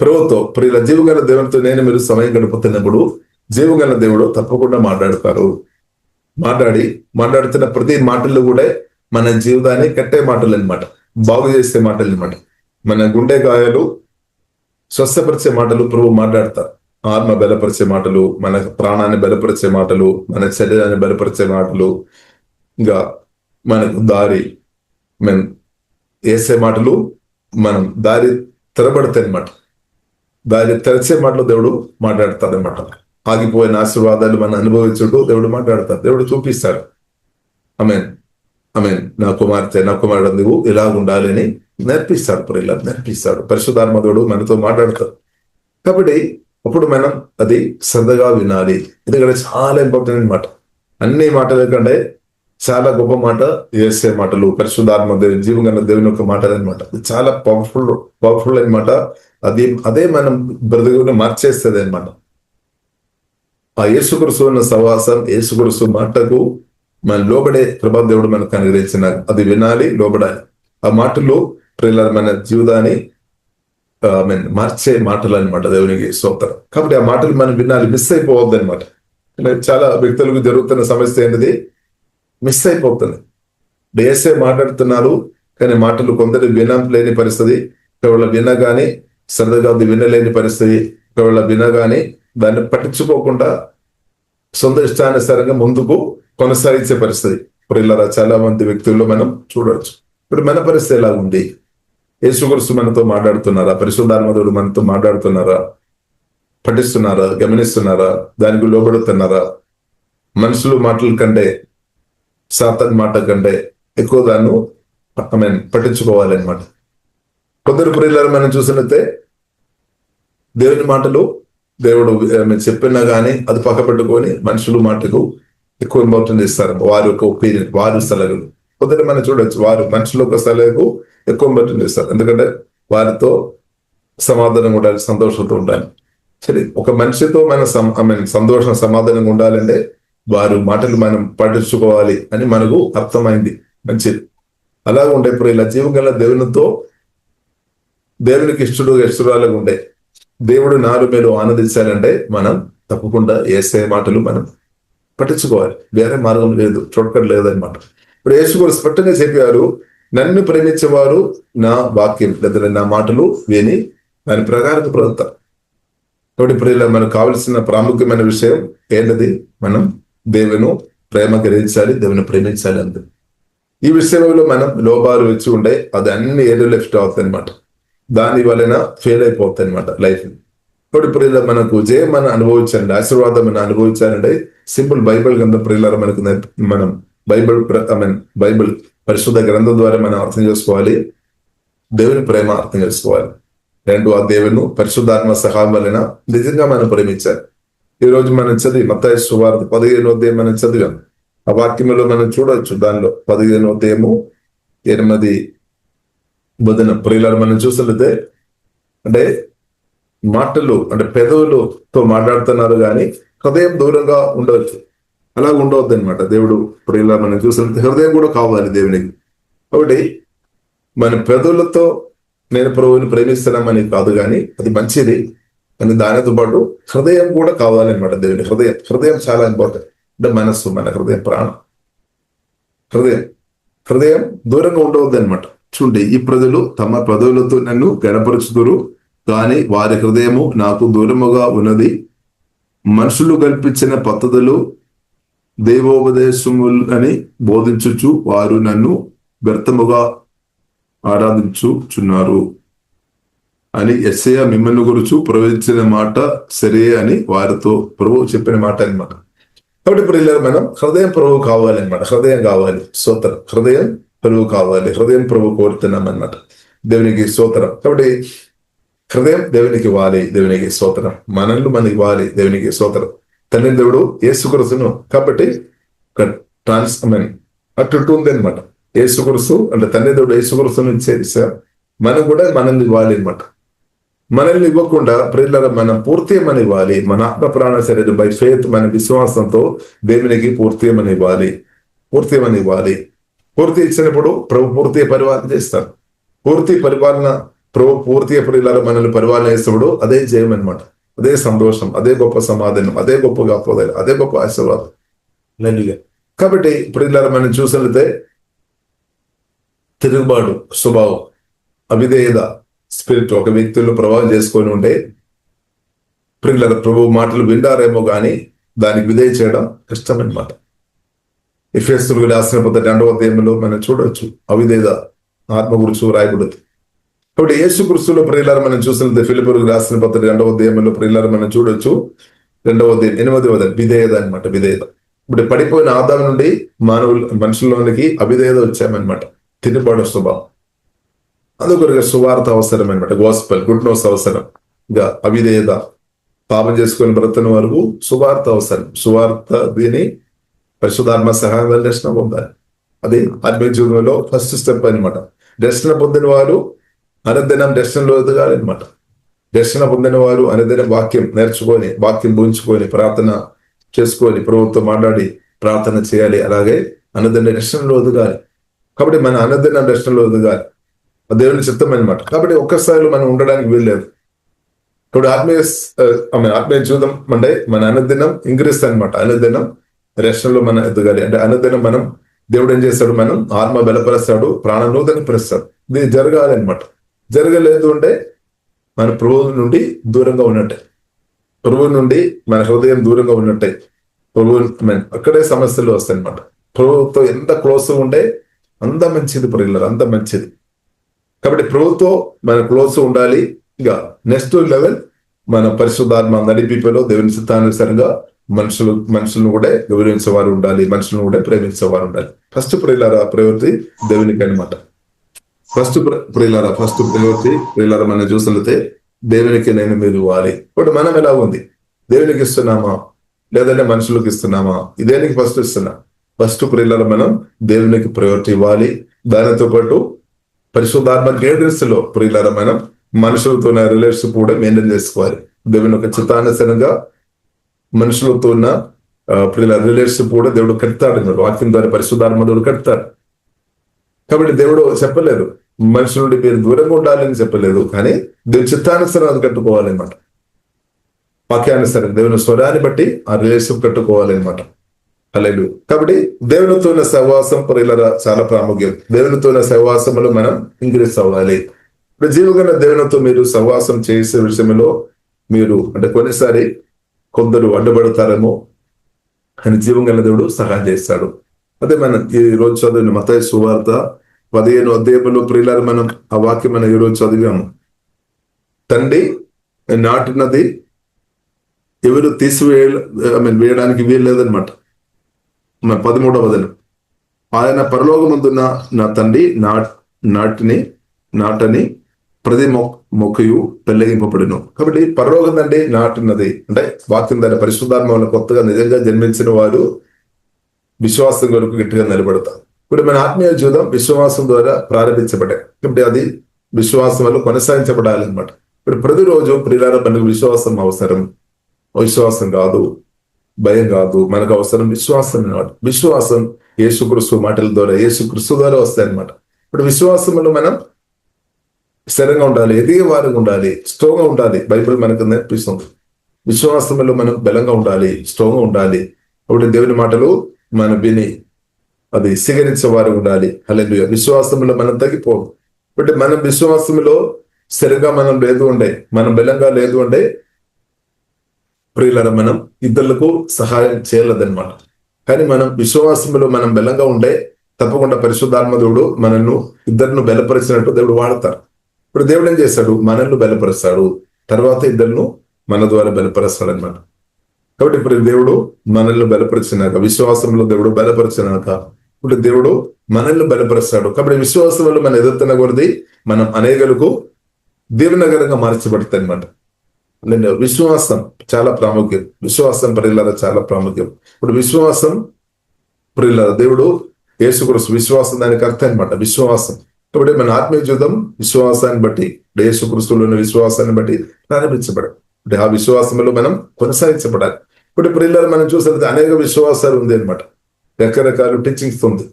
Speaker 1: ప్రభుత్వం ప్రియుల జీవగల దేవునితో నేను మీరు సమయం గడుపుతున్నప్పుడు జీవగల దేవుడు తప్పకుండా మాట్లాడతారు. మాట్లాడుతున్న ప్రతి మాటల్లో కూడా మన జీవితాన్ని కట్టే మాటలు అనమాట, బాగు చేసే మాటలు అనమాట. మన గుండె గాయాలు స్వస్థపరిచే మాటలు ప్రభు మాట్లాడతారు. ఆత్మ బలపరిచే మాటలు, మన ప్రాణాన్ని బలపరిచే మాటలు, మన శరీరాన్ని బలపరిచే మాటలు, ఇంకా మనకు దారి వేసే మాటలు, మనం దారి తెరబడతాయి అనమాట. దారి తెరచే మాటలు దేవుడు మాట్లాడతాడు అనమాట. ఆగిపోయిన ఆశీర్వాదాలు మనం అనుభవించుటూ దేవుడు మాట్లాడతాడు, దేవుడు చూపిస్తాడు. ఆమేన్, నా కుమార్తె, నా కుమారుడు నువ్వు ఇలా ఉండాలి అని నేర్పిస్తాడు. ఇలా నేర్పిస్తాడు. పరిశుద్ధాత్మ దేవుడు మనతో మాట్లాడతాడు. కాబట్టి అప్పుడు మనం అది శ్రద్ధగా వినాలి. ఎందుకంటే చాలా ఇంపార్టెంట్ అనమాట. అన్ని మాటల కంటే చాలా గొప్ప మాట యేసే మాటలు, పరిశుద్ధాత్మ దేవుని జీవగల దేవుని యొక్క మాటలు అనమాట. చాలా పవర్ఫుల్ అనమాట. అదే మనం బ్రతుకుని మార్చేస్తుంది అనమాట. ఆ యేసుక్రీస్తు ఉన్న సహవాసం, యేసుక్రీస్తు మాటకు మన లోబడే ప్రభా దేవుడు మనకు అనుగ్రహించిన, అది వినాలి, లోబడాలి. ఆ మాటలు ప్రియులారా మన జీవితాన్ని మార్చే మాటలు అనమాట. దేవునికి స్తోత్రం. కాబట్టి ఆ మాటలు మనం వినాలి, మిస్ అయిపోవద్దు అనమాట. చాలా వ్యక్తులకు జరుగుతున్న సమస్య ఏంటిది, మిస్ అయిపోతుంది. యేసే మాట్లాడుతున్నారు కానీ మాటలు కొందరు వినలేని పరిస్థితి, ఒకవేళ వినగానే సరదాగా వినలేని పరిస్థితి, ఒకవేళ వినగానే దాన్ని పట్టించుకోకుండా సొంత ఇష్టానుసారంగా ముందుకు కొనసాగించే పరిస్థితి. ఇప్పుడు ఇలా చాలా మంది వ్యక్తుల్లో మనం చూడవచ్చు. ఇప్పుడు మన పరిస్థితి ఎలా ఉంది? యేసుక్రీస్తు మనతో మాట్లాడుతున్నారా? పరిశుద్ధాత్ముడు మనతో మాట్లాడుతున్నారా? పఠిస్తున్నారా? గమనిస్తున్నారా? దానికి లోబడుతున్నారా? మనుషులు మాటల కంటే, సాతాను మాట కంటే ఎక్కువ దాన్ని పట్టించుకోవాలన్నమాట. కొందరు ప్రియులారా మనం చూసినట్టే దేవుని మాటలు దేవుడు చెప్పినా గానీ అది పక్క పెట్టుకొని మనుషులు మాటకు ఎక్కువ ఇంపార్టెన్స్ ఇస్తారు. వారి యొక్క ఒపీనియన్, వారి సలహాలు. కొందరు మనం చూడొచ్చు, వారు మనుషుల యొక్క సలహాకు ఎక్కువ ఇంపార్టెన్స్ ఇస్తారు. ఎందుకంటే వారితో సమాధానం ఉండాలి, సంతోషంతో ఉండాలి. సరే, ఒక మనిషితో మన సంతోషం సమాధానంగా ఉండాలంటే వారు మాటలు మనం పట్టించుకోవాలి అని మనకు అర్థమైంది. మంచిది. అలాగ ఉండే ఇలా జీవగల దేవునితో, దేవునికి ఇష్టరాలుగా ఉండే దేవుడు నారు మేలు ఆనందించాలంటే మనం తప్పకుండా యేసయ్య మాటలు మనం పట్టించుకోవాలి. వేరే మార్గం లేదు, షార్ట్కట్ లేదనమాట. ఇప్పుడు యేసు కూడా స్పష్టంగా చెప్పారు, నన్ను ప్రేమించేవారు నా వాక్యం లేదా నా మాటలు విని దాని ప్రకారం బ్రతుకుతారు. కాబట్టి ఇప్పుడు మనకు కావలసిన ప్రాముఖ్యమైన విషయం ఏంటది? మనం దేవుని ప్రేమ గ్రహించాలి, దేవుని ప్రేమించాలి. అంతే. ఈ విషయంలో మనం లోపాలు వచ్చి ఉండే అది అన్ని ఏదో లెఫ్ట్ అవుతాయి అనమాట. దాని వలన ఫెయిల్ అయిపోతాయి అనమాట లైఫ్. ఇప్పుడు ఇలా మనకు జయం మనం అనుభవించండి, ఆశీర్వాదం మనం అనుభవించాలంటే సింపుల్ బైబిల్ గ్రంథం ప్రియులారా మనకు మనం బైబిల్ పరిశుద్ధ గ్రంథం ద్వారా మనం అర్థం చేసుకోవాలి. దేవుని ప్రేమ అర్థం చేసుకోవాలి. రెండు, ఆ దేవుని పరిశుద్ధాత్మ సహాయం వలన నిజంగా మనం ప్రేమించాలి. ఈ రోజు మనం చదివి మత్తయి సువార్త 15వ అధ్యాయం మనం చదివాం. ఆ వాక్యంలో మనం చూడవచ్చు, దానిలో 15వ అధ్యాయము 8 బోధన ప్రియులారా మనం చూసినట్లయితే అంటే మాటలు అంటే పెదవులతో మాట్లాడుతున్నారు కానీ హృదయం దూరంగా ఉండవచ్చు. అలా ఉండవద్దు అనమాట. దేవుడు ప్రియులారా మనం చూసినట్లయితే హృదయం కూడా కావాలి దేవునికి. కాబట్టి మన పెదవులతో నేను ప్రభువుని ప్రేమిస్తున్నామని కాదు, కానీ అది మంచిది, కానీ దానితో పాటు హృదయం కూడా కావాలన్నమాట. దేవుని హృదయం చాలా ఇంపార్టెంట్. అంటే మనస్సు, మన హృదయం, ప్రాణం, హృదయం దూరంగా ఉండవద్దు అనమాట. చూడండి, ఈ ప్రజలు తమ పదవులతో నన్ను గణపరుచుదురు కానీ వారి హృదయము నాకు దూరముగా ఉన్నది. మనుషులు కల్పించిన పద్ధతులు దైవోపదేశములని బోధించుచు వారు నన్ను వ్యర్థముగా ఆరాధించుచున్నారు అని యెషయా మిమ్మల్ని గురించి ప్రవచించిన మాట సరే అని వారితో ప్రభువు చెప్పిన మాట అనమాట. కాబట్టి ఇప్పుడు మనం హృదయం ప్రభువు కావాలన్నమాట. హృదయం కావాలి, స్తోత్రం. హృదయం ప్రభువు కావాలి, హృదయం ప్రభు కోరుతున్నాం అన్నమాట. దేవునికి స్తోత్రం. కాబట్టి హృదయం దేవునికి ఇవ్వాలి, దేవునికి స్తోత్రం. మనల్ని మనకి ఇవ్వాలి, దేవునికి స్తోత్రం. తండ్రి దేవుడు యేసుక్రీస్తును కాబట్టి అట్టు ఉంది అనమాట. యేసుక్రీస్తు అంటే తండ్రి దేవుడు యేసుక్రీస్తును ఇచ్చేసారు, మనం కూడా మనల్ని ఇవ్వాలి అనమాట. మనల్ని ఇవ్వకుండా ప్రియులారా మనం పూర్తిమని ఇవ్వాలి. మన ఆత్మ ప్రాణ శరీరం బై ఫెయిత్, మన విశ్వాసంతో దేవునికి పూర్తిమని ఇవ్వాలి. పూర్తి ఇచ్చినప్పుడు ప్రభు పూర్తి పరిపాలన చేస్తారు. పూర్తి పరిపాలన ప్రభు పూర్తిగా ప్రియులారా మనల్ని పరిపాలన చేసినప్పుడు అదే జయం అనమాట. అదే సంతోషం, అదే గొప్ప సమాధానం, అదే గొప్ప కాపోదాలు, అదే గొప్ప ఆశీర్వాదం. కాబట్టి ప్రియులారా మనం చూసినట్లయితే తిరుగుబాటు స్వభావం, అవిధేయత స్పిరిట్ ఒక వ్యక్తుల్లో ప్రభావం చేసుకొని ఉంటే ప్రియులారా ప్రభు మాటలు వింటారేమో కానీ దానికి విధేయ చేయడం కష్టం అనమాట. ఎఫెసీయులకు రాసిన పత్రిక 2వ అధ్యాయంలో మనం చూడవచ్చు అవిధేయత ఆత్మ గురించి రాయబడింది. కాబట్టి యేసుక్రీస్తులో ప్రియులారా మనం చూసినట్లయితే ఫిలిప్పీయులకు రాసిన పత్రిక 2వ అధ్యాయంలో ప్రియులారా మనం చూడొచ్చు 2వ అధ్యాయం 8వ వచనం విధేయత అనమాట. విధేయత. ఇప్పుడు పడిపోయిన ఆదాము నుండి మనుషుల్లోనికి అవిధేయత వచ్చామన్నమాట. తిరుగుబాటు స్వభావం. అందుకొరకు సువార్త అవసరం అనమాట. గాస్పెల్, గుడ్ న్యూస్ అవసరం. ఇంకా అవిధేయత, పాపం చేసుకొని బ్రతున్న వరకు సువార్త అవసరం. సువార్త దీని పరిశుద్ధాత్మ సహాయం వల్ల దర్శనం పొందాలి. అది ఆత్మీయ జీవితంలో ఫస్ట్ స్టెప్ అనమాట. దర్శనం పొందిన వారు అనుదినం దర్శనంలో ఎదగాలి అనమాట. దర్శనం పొందిన వారు అనుదినం వాక్యం నేర్చుకొని, వాక్యం భూంచుకొని, ప్రార్థన చేసుకొని, ప్రభుత్వం మాట్లాడి ప్రార్థన చేయాలి. అలాగే అనుదిన దర్శనంలో ఎదగాలి. కాబట్టి మన అనుదిన దర్శనంలో ఎదగాలి. దేవుని చిత్తం అనమాట. కాబట్టి ఒక్కసారి మనం ఉండడానికి వీల్లేదు. ఇప్పుడు ఆత్మీయ జీవితం అంటే మన అనుదినం ఇంక్రీస్ అనమాట. అనుదినం రక్షణలో మనం ఎదగాలి అంటే అనుదినం మనం దేవుడు ఏం చేస్తాడు, మనం ఆత్మ బలపరుస్తాడు, ప్రాణ నూతన పరుస్తాడు. ఇది జరగాలి అనమాట. జరగలేదు అంటే మన ప్రభువు నుండి దూరంగా ఉన్నట్టే, ప్రభువు నుండి మన హృదయం దూరంగా ఉన్నట్టే. ప్రభువు అక్కడే సమస్యలు వస్తాయి అనమాట. ప్రభువుతో ఎంత క్లోజ్ ఉంటే అంత మంచిది ప్రియులారా, అంత మంచిది. కాబట్టి ప్రభువుతో మన క్లోజ్ ఉండాలి. ఇక నెక్స్ట్ లెవెల్ మన పరిశుద్ధాత్మ నడిపిలో దేవుని చిత్తానుసారంగా మనుషులను కూడా గౌరవించేవారు ఉండాలి, మనుషులను కూడా ప్రేమించేవారు ఉండాలి. ఫస్ట్ ప్రియులారా ప్రవృత్తి దేవునికి అనమాట. ఫస్ట్ ప్రవృత్తి ప్రియులారా మనం చూసినట్లయితే దేవునికి నేను మీరు ఇవ్వాలి. ఇప్పుడు మనం ఎలా ఉంది, దేవునికి ఇస్తున్నామా లేదంటే మనుషులకు ఇస్తున్నామా? ఇదేనికి ఫస్ట్ ఇస్తున్నా. ఫస్ట్ ప్రియులారా మనం దేవునికి ప్రవృత్తి ఇవ్వాలి. దానితో పాటు పరిశుద్ధాత్మ గైడెన్స్ లో ప్రియులారా మనం మనుషులతో ఉన్న రిలేషన్షిప్ కూడా మెయింటైన్ చేసుకోవాలి. దేవుని యొక్క చిత్తానుసారంగా మనుషులతో ఉన్న రిలేషన్షిప్ కూడా దేవుడు కడతాడు. వాక్యం ద్వారా పరిశుద్ధాత్మ దేవుడు కడతాడు. కాబట్టి దేవుడు చెప్పలేదు మనుషుల నుండి మీరు దూరంగా ఉండాలని చెప్పలేదు, కానీ దేవుని చిత్తానుసారం అది కట్టుకోవాలన్నమాట. వాక్యానుసారం దేవుని స్వరాన్ని బట్టి ఆ రిలేషన్షిప్ కట్టుకోవాలన్నమాట. అలాగే కాబట్టి దేవునితో ఉన్న సహవాసం ప్రియులారా చాలా ప్రాముఖ్యం. దేవునితో ఉన్న సహవాసంలో మనం ఇంక్రీస్ అవ్వాలి. ఇప్పుడు జీవగల దేవునితో మీరు సహవాసం చేసే విషయంలో మీరు అంటే కొన్నిసారి కొందరు అడ్డుపడతారేమో, అని జీవగల దేవుడు సహాయం చేస్తాడు. అదే మనం ఈ రోజు చదివిన మత్తయి సువార్త 15వ అధ్యాయంలో ప్రియులారా మనం ఆ వాక్యం మనం ఈ రోజు చదివాము. తండ్రి నాటినది ఎవరు వేయడానికి వీలు లేదనమాట. 13వ వచనం, ఆయన పరలోకమందున్న నా తండ్రి నాటని ప్రతి మొక్కయు పెళ్లగింపబడును. కాబట్టి పరలోకం తండ్రి నాటినది అంటే వాక్యం ద్వారా పరిశుద్ధాత్మ వల్ల కొత్తగా నిజంగా జన్మించిన వారు విశ్వాసం కొరకు గట్టిగా నిలబడతారు. ఇప్పుడు మన ఆత్మీయ జీవితం విశ్వాసం ద్వారా ప్రారంభించబడ్డాయి. కాబట్టి అది విశ్వాసం వల్ల కొనసాగించబడాలన్నమాట. ఇప్పుడు ప్రతిరోజు ప్రియులారా మనకు విశ్వాసం అవసరం. విశ్వాసం కాదు, భయం కాదు, మనకు అవసరం విశ్వాసం అన్నమాట. విశ్వాసం యేసుక్రీస్తు మాటల ద్వారా, యేసుక్రీస్తు ద్వారా వస్తాయి అన్నమాట. ఇప్పుడు విశ్వాసంలో మనం స్థిరంగా ఉండాలి, ఎదిగే వారికి ఉండాలి, స్ట్రాంగ్గా ఉండాలి. బైబిల్ మనకు నేర్పిస్తుంది. విశ్వాసంలో మనం బలంగా ఉండాలి, స్ట్రాంగ్గా ఉండాలి. అప్పుడు దేవుని మాటలు మనం విని అది స్వీకరించే వారు ఉండాలి. హల్లెలూయా. విశ్వాసంలో మనం తగ్గిపోదు. అంటే మనం విశ్వాసంలో స్థిరంగా మనం లేదు ఉండే, మనం బలంగా లేదు ఉండే ప్రియులారా మనం ఇతరులకు సహాయం చేయలేదన్నమాట. కానీ మనం విశ్వాసంలో మనం బలంగా ఉండే తప్పకుండా పరిశుద్ధాత్మ దేవుడు మనల్ని ఇద్దరిను బలపరిచినట్టు దేవుడు వాడతారు. ఇప్పుడు దేవుడు ఏం చేస్తాడు, మనల్ని బలపరుస్తాడు, తర్వాత ఇద్దరును మన ద్వారా బలపరుస్తాడు అనమాట. కాబట్టి ఇప్పుడు దేవుడు మనల్ని బలపరిచినాక, విశ్వాసంలో దేవుడు బలపరిచినాక ఇప్పుడు దేవుడు మనల్ని బలపరుస్తాడు. కాబట్టి విశ్వాసం వల్ల మనం ఎదుగుతున్న కొలది మనం అనేకులకు దీవెనకరంగా మార్చబడతాయి అనమాట. విశ్వాసం చాలా ప్రాముఖ్యం. విశ్వాసం ప్రియులారా చాలా ప్రాముఖ్యం. ఇప్పుడు విశ్వాసం ప్రియులారా దేవుడు యేసుక్రీస్తు విశ్వాసం దానికి అర్థం అనమాట. విశ్వాసం కాబట్టి మన ఆత్మీయ జీవితం విశ్వాసాన్ని బట్టి, యేసుక్రీస్తులో ఉన్న విశ్వాసాన్ని బట్టి ప్రారంభించబడాలి. అంటే ఆ విశ్వాసంలో మనం కొనసాగించబడాలి. ఇప్పుడు ప్రియులారా మనం చూసినట్లయితే అనేక విశ్వాసాలు ఉంది అనమాట. రకరకాల టీచింగ్స్ ఉంది.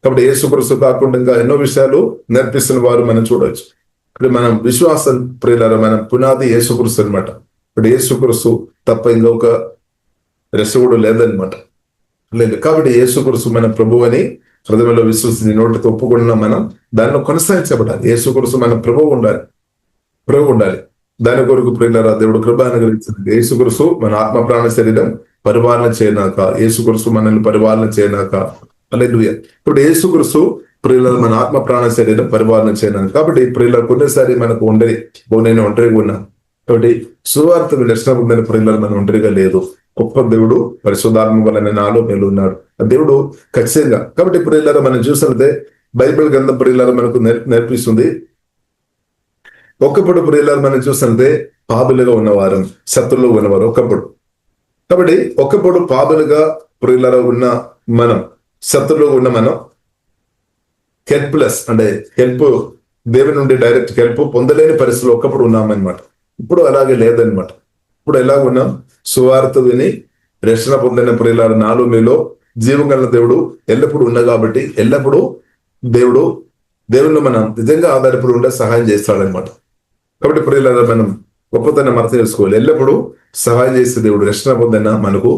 Speaker 1: కాబట్టి యేసుక్రీస్తు కాకుండా ఇంకా ఎన్నో విషయాలు నేర్పిస్తున్న వారు మనం చూడవచ్చు. ఇప్పుడు మనం విశ్వాసం ప్రియులారా మనం పునాది యేసుక్రీస్తు అనమాట. ఇప్పుడు యేసుక్రీస్తు తప్ప ఇంకొక రసగుడు లేదనమాట. లేదు. కాబట్టి యేసుక్రీస్తు మన ప్రభువు అని హృదయంలో విశ్వసించి నోటితో ఒప్పుకున్న మనం దానిలో కొనసాగించబడాలి. యేసుక్రీస్తు మన ప్రభువు ఉండాలి. దాని కొరకు ప్రియులారా దేవుడు కృప అనుగ్రహించింది. యేసుక్రీస్తు మన ఆత్మ ప్రాణ శరీరం పరిపాలన చేయనాక, యేసుక్రీస్తు మనల్ని పరిపాలన చేయనాక, హల్లెలూయా. ఇప్పుడు యేసుక్రీస్తు ప్రియుల మన ఆత్మ ప్రాణ శరీరం పరిపాలన చేయనాక. కాబట్టి ప్రియుల కొన్నిసారి మనకు నేను ఒంటరిగా ఉన్నా. కాబట్టి సువార్త దర్శనం ఉందని ప్రియుల మనం ఒంటరిగా లేదు. గొప్ప దేవుడు పరిశుద్ధాత్మ వలన నాలో మేలు ఉన్నాడు. ఆ దేవుడు ఖచ్చితంగా. కాబట్టి ప్రియులారా మనం చూసినట్లయితే బైబిల్ గ్రంథం ప్రియులారా మనకు నేర్పిస్తుంది. ఒకప్పుడు ప్రియులారా మనం చూసినట్లయితే పాపులుగా ఉన్నవారు, శత్రువులుగా ఉన్నవారు ఒకప్పుడు. కాబట్టి ఒకప్పుడు పాపులుగా ప్రియులారా ఉన్న మనం, శత్రువులుగా ఉన్న మనం హెల్ప్లెస్ అంటే దేవుని నుండి డైరెక్ట్ హెల్ప్ పొందలేని పరిస్థితులు ఒకప్పుడు ఉన్నామన్నమాట. ఇప్పుడు అలాగే లేదనమాట. ఇప్పుడు ఎలా ఉన్నాం, సువార్త విని రక్షణ పొందిన ప్రియులారా నాలో మీలో జీవం గల దేవుడు ఎల్లప్పుడూ ఉన్నా కాబట్టి ఎల్లప్పుడూ దేవుడు దేవుళ్ళు మనం నిజంగా ఆధారపడి ఉండే సహాయం చేస్తాడనమాట. కాబట్టి ప్రియులారా, మనం గొప్పతనం అర్థం చేసుకోవాలి. ఎల్లప్పుడూ సహాయం చేసే దేవుడు రక్షణ పొందిన మనకు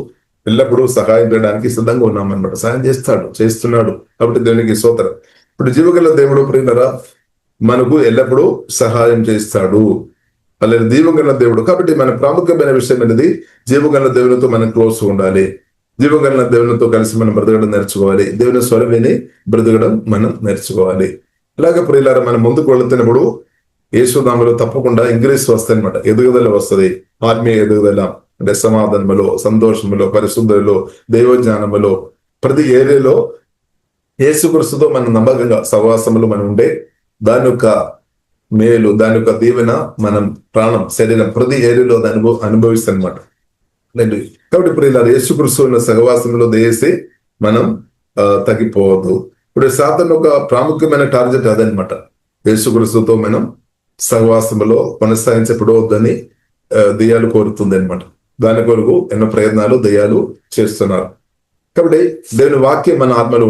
Speaker 1: ఎల్లప్పుడూ సహాయం చేయడానికి సిద్ధంగా ఉన్నామన్నమాట. సహాయం చేస్తున్నాడు. కాబట్టి దేవునికి స్తోత్రం. ఇప్పుడు జీవగల దేవుడు ప్రియులారా మనకు ఎల్లప్పుడూ సహాయం చేస్తాడు. అలాగే జీవగల దేవుడు. కాబట్టి మన ప్రాముఖ్యమైన విషయం అనేది జీవగల దేవునితో మనం క్లోజ్ ఉండాలి. జీవగల దేవునితో కలిసి మనం బ్రతకడం నేర్చుకోవాలి. దేవుని స్వరం విని బ్రతకడం మనం నేర్చుకోవాలి. అలాగే ప్రియులారా, మనం ముందుకు వెళుతున్నప్పుడు యేసునామములో తప్పకుండా ఇంక్రీస్ వస్తాయి అనమాట. ఎదుగుదల వస్తుంది. ఆత్మీయ ఎదుగుదల అంటే సమాధానములో, సంతోషములో, పరిశుద్ధలో, దైవజ్ఞానములో, ప్రతి ఏరియాలో యేసుక్రీస్తుతో మనం నమ్మకంగా సహవాసములు మనం ఉండే దాని యొక్క మేలు, దాని యొక్క దీవెన మనం ప్రాణం, శరీరం ప్రతి ఏరియాలో అనుభవిస్తాం అనమాట. కాబట్టి ప్రియులారా, యేసుక్రీస్తు సహవాసంలో దయచేసి మనం తగ్గిపోవద్దు. ఇప్పుడు సాతాను ఒక ప్రాముఖ్యమైన టార్గెట్ అదనమాట. యేసుక్రీస్తుతో మనం సహవాసములో కొనసాగించబడవద్దని దెయ్యాలు కోరుతుంది అనమాట. దాని కొరకు ఎన్నో ప్రయత్నాలు దెయ్యాలు చేస్తున్నారు. కాబట్టి దేవుని వాక్యం మన ఆత్మలో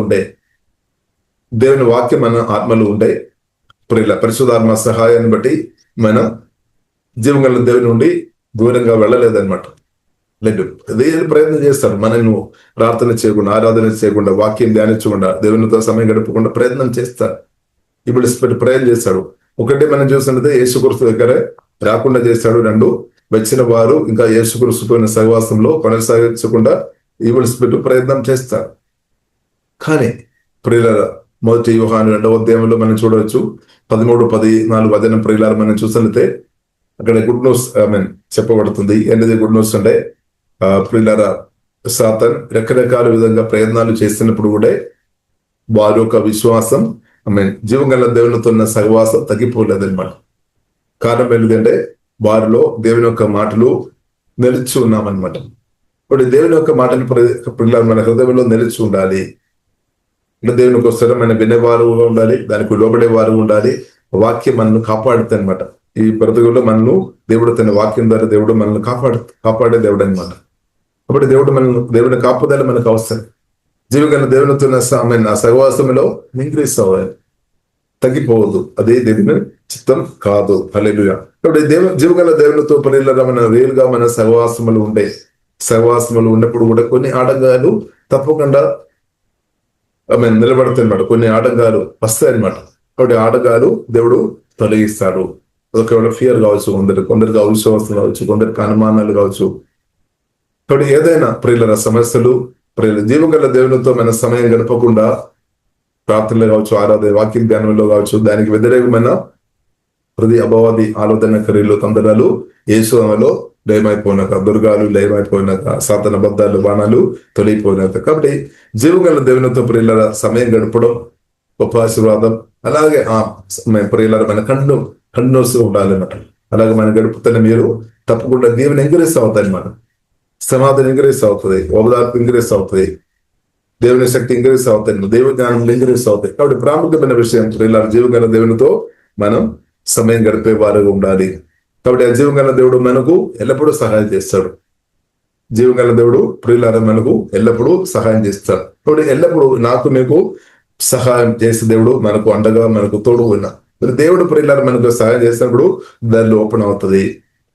Speaker 1: ఉండే పరిశుద్ధాత్మ సహాయాన్ని బట్టి మనం జీవగల దేవుని నుండి దూరంగా వెళ్ళలేదన్నమాట. లేదు, దేవుని ప్రయత్నం చేస్తారు. మనను ప్రార్థన చేయకుండా, ఆరాధన చేయకుండా, వాక్యం ధ్యానించకుండా, దేవునితో సమయం గడపకుండా ప్రయత్నం చేస్తారు. ఇప్పుడు ప్రయత్నం చేస్తాడు. ఒకటి మనం చూసినట్లయితే యేసుక్రీస్తు దగ్గర రాకుండా చేస్తాడు. 2 వచ్చిన వారు ఇంకా యేసుక్రీస్తుతో సహవాసంలో కొనసాగించకుండా ఈవిల్ స్పిరిట్ ప్రయత్నం చేస్తారు. కానీ ప్రియులారా, 1 యోహాను 2వ అధ్యాయంలో మనం చూడవచ్చు 13-14 వచనం ప్రియులారా మనం చూసినట్లయితే అక్కడ గుడ్ న్యూస్ చెప్పబడుతుంది. ఏంటిది గుడ్ న్యూస్ అంటే ప్రియులారా, సాతాన్ రకరకాల విధంగా ప్రయత్నాలు చేస్తున్నప్పుడు కూడా వారి యొక్క విశ్వాసం జీవగల దేవునితో ఉన్న సహవాసం తగ్గిపోలేదన్నమాట. కారణం ఏంటంటే వారిలో దేవుని యొక్క మాటలు నిలిచి ఉన్నామన్నమాట. ఇప్పుడు దేవుని యొక్క మాటలు పిల్లలు మన హృదయంలో నిలిచి ఉండాలి. అంటే దేవుని యొక్క స్థిరమైన వినేవారు ఉండాలి, దానికి లోబడే వారు ఉండాలి. వాక్యం మనల్ని కాపాడుతుంది అనమాట. ఈ బ్రతుకుల్లో మనల్ని దేవుడు తన వాక్యం ద్వారా దేవుడు మనల్ని కాపాడే దేవుడు అనమాట. కాబట్టి దేవుని కాపుదల మనకు అవసరం. జీవగల దేవునితో ఆ సహవాసంలో ఇంక్రీస్ అవ్వాలి, తగ్గిపోవద్దు. అదే దేవుని చిత్తం కాదు. హల్లెలూయా. కాబట్టి జీవగల దేవునితో ప్రియులారా మన రియల్గా మన సహవాసములు ఉన్నప్పుడు కూడా కొన్ని ఆటంకాలు తప్పకుండా నిలబడుతున్నమాట. కొన్ని ఆటంకాలు వస్తాయన్నమాట. కాబట్టి ఆటంకాలు దేవుడు తొలగిస్తాడు. ఒకవేళ ఫియర్ కావచ్చు, కొందరికి అవిశ్వాసం కావచ్చు, కొందరికి అనుమానాలు కావచ్చు. కాబట్టి ఏదైనా ప్రియులారా సమస్యలు జీవగల దేవునితో మన సమయం గడపకుండా ప్రార్థనలు కావచ్చు, ఆరాధన వాక్యం ధ్యానంలో కావచ్చు, దానికి వ్యతిరేకమైన ప్రతి అపవాది ఆలోచన క్రియలు తందరాలు యేసులో లయమైపోయినాక, దుర్గాలు లయమైపోయినాక, సాతాన బద్ధాలు బాణాలు తొలగిపోయినాక. కాబట్టి జీవగల దేవునితో ప్రియులారా సమయం గడపడం గొప్ప ఆశీర్వాదం. అలాగే ప్రియులారా మన కంటిన్యూస్ ఉండాలన్నమాట. అలాగే మనం గడుపుతున్న మీరు తప్పకుండా దేవుని ఎంకరేజ్ అవుతాయి అన్నమాట. సమాధానం ఎంకరేజ్ అవుతుంది, ఓదార్పు ఎంకరేజ్ అవుతుంది, దేవుని శక్తి ఎంకరేజ్ అవుతాయి, దైవ జ్ఞానం ఎంకరేజ్ అవుతాయి. కాబట్టి ప్రాముఖ్యమైన విషయం ప్రియులారా జీవగల దేవునితో మనం సమయం గడిపే వారుగా ఉండాలి. కాబట్టి ఆ జీవగల దేవుడు మనకు ఎల్లప్పుడూ సహాయం చేస్తాడు. జీవగల దేవుడు ప్రియులారా మనకు ఎల్లప్పుడూ సహాయం చేస్తాడు. కాబట్టి ఎల్లప్పుడూ మీకు సహాయం చేసే దేవుడు మనకు అండగా మనకు తోడు ఉన్నా. దేవుడు ప్రియులారా మనకు సహాయం చేసినప్పుడు దానిలో ఓపెన్ అవుతుంది,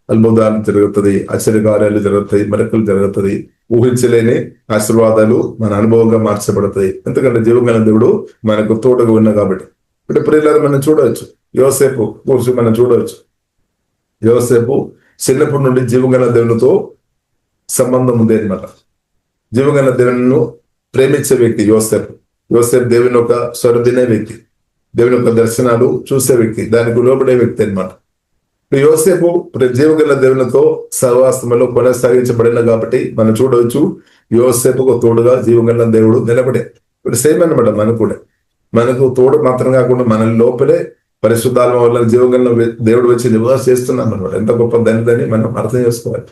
Speaker 1: అద్భుతాలు జరుగుతుంది, ఆశ్చర్యకార్యాలు జరుగుతాయి, మరకలు జరుగుతుంది, ఊహించలేని ఆశీర్వాదాలు మన అనుభవంగా మార్చబడతాయి. ఎందుకంటే జీవగల దేవుడు మనకు తోడుగా ఉన్నా కాబట్టి. ఇప్పుడు ప్రియులారా మనం చూడవచ్చు, యోసేపు గురించి మనం చూడవచ్చు. యోసేపు చిన్నప్పటి నుండి జీవగల దేవునితో సంబంధం ఉంది అనమాట. జీవగల దేవుని ప్రేమించే వ్యక్తి యోసేపు దేవుని యొక్క స్వరం వినే వ్యక్తి, దేవుని యొక్క దర్శనాలు చూసే వ్యక్తి, దానికి లోబడే వ్యక్తి అనమాట. యోసేపు జీవగల దేవునితో సహవాసంలో కొనసాగించబడిన కాబట్టి మనం చూడవచ్చు యోసేపుకు తోడుగా జీవగల దేవుడు నిలబడే. ఇప్పుడు సేమ్ అనమాట. మనకు తోడు మాత్రం కాకుండా మన లోపలే పరిశుద్ధాత్మ వల్ల జీవగల దేవుడు వచ్చి నివాస చేస్తున్నాం అనమాట. ఎంత గొప్ప ధనిదని మనం అర్థం చేసుకోవాలి.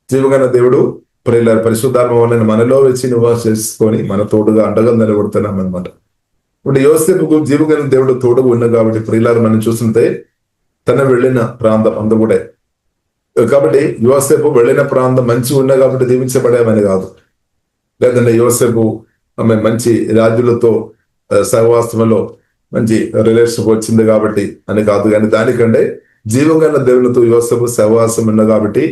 Speaker 1: జీవగల దేవుడు పరిశుద్ధాత్మ వల్ల మనలో వచ్చి నివాస చేసుకొని మన తోడుగా అండగా నిలబడుతున్నాం అనమాట. ఇప్పుడు యోసేపుకు జీవగల దేవుడు తోడుగా ఉన్న కాబట్టి ప్రియులారు మనం చూస్తుంటే తన వెళ్ళిన ప్రాంతం అందు కూడా. కాబట్టి యోసేపు వెళ్ళిన ప్రాంతం మంచి ఉన్నా కాబట్టి దీవించబడేమని కాదు. లేదంటే యోసేపు మంచి రాజులతో సహవాసంలో మంచి రిలేషన్షిప్ వచ్చింది కాబట్టి అని కాదు, కానీ దానికంటే జీవం గల దేవునితో యోసేపు సహవాసం ఉన్న కాబట్టి,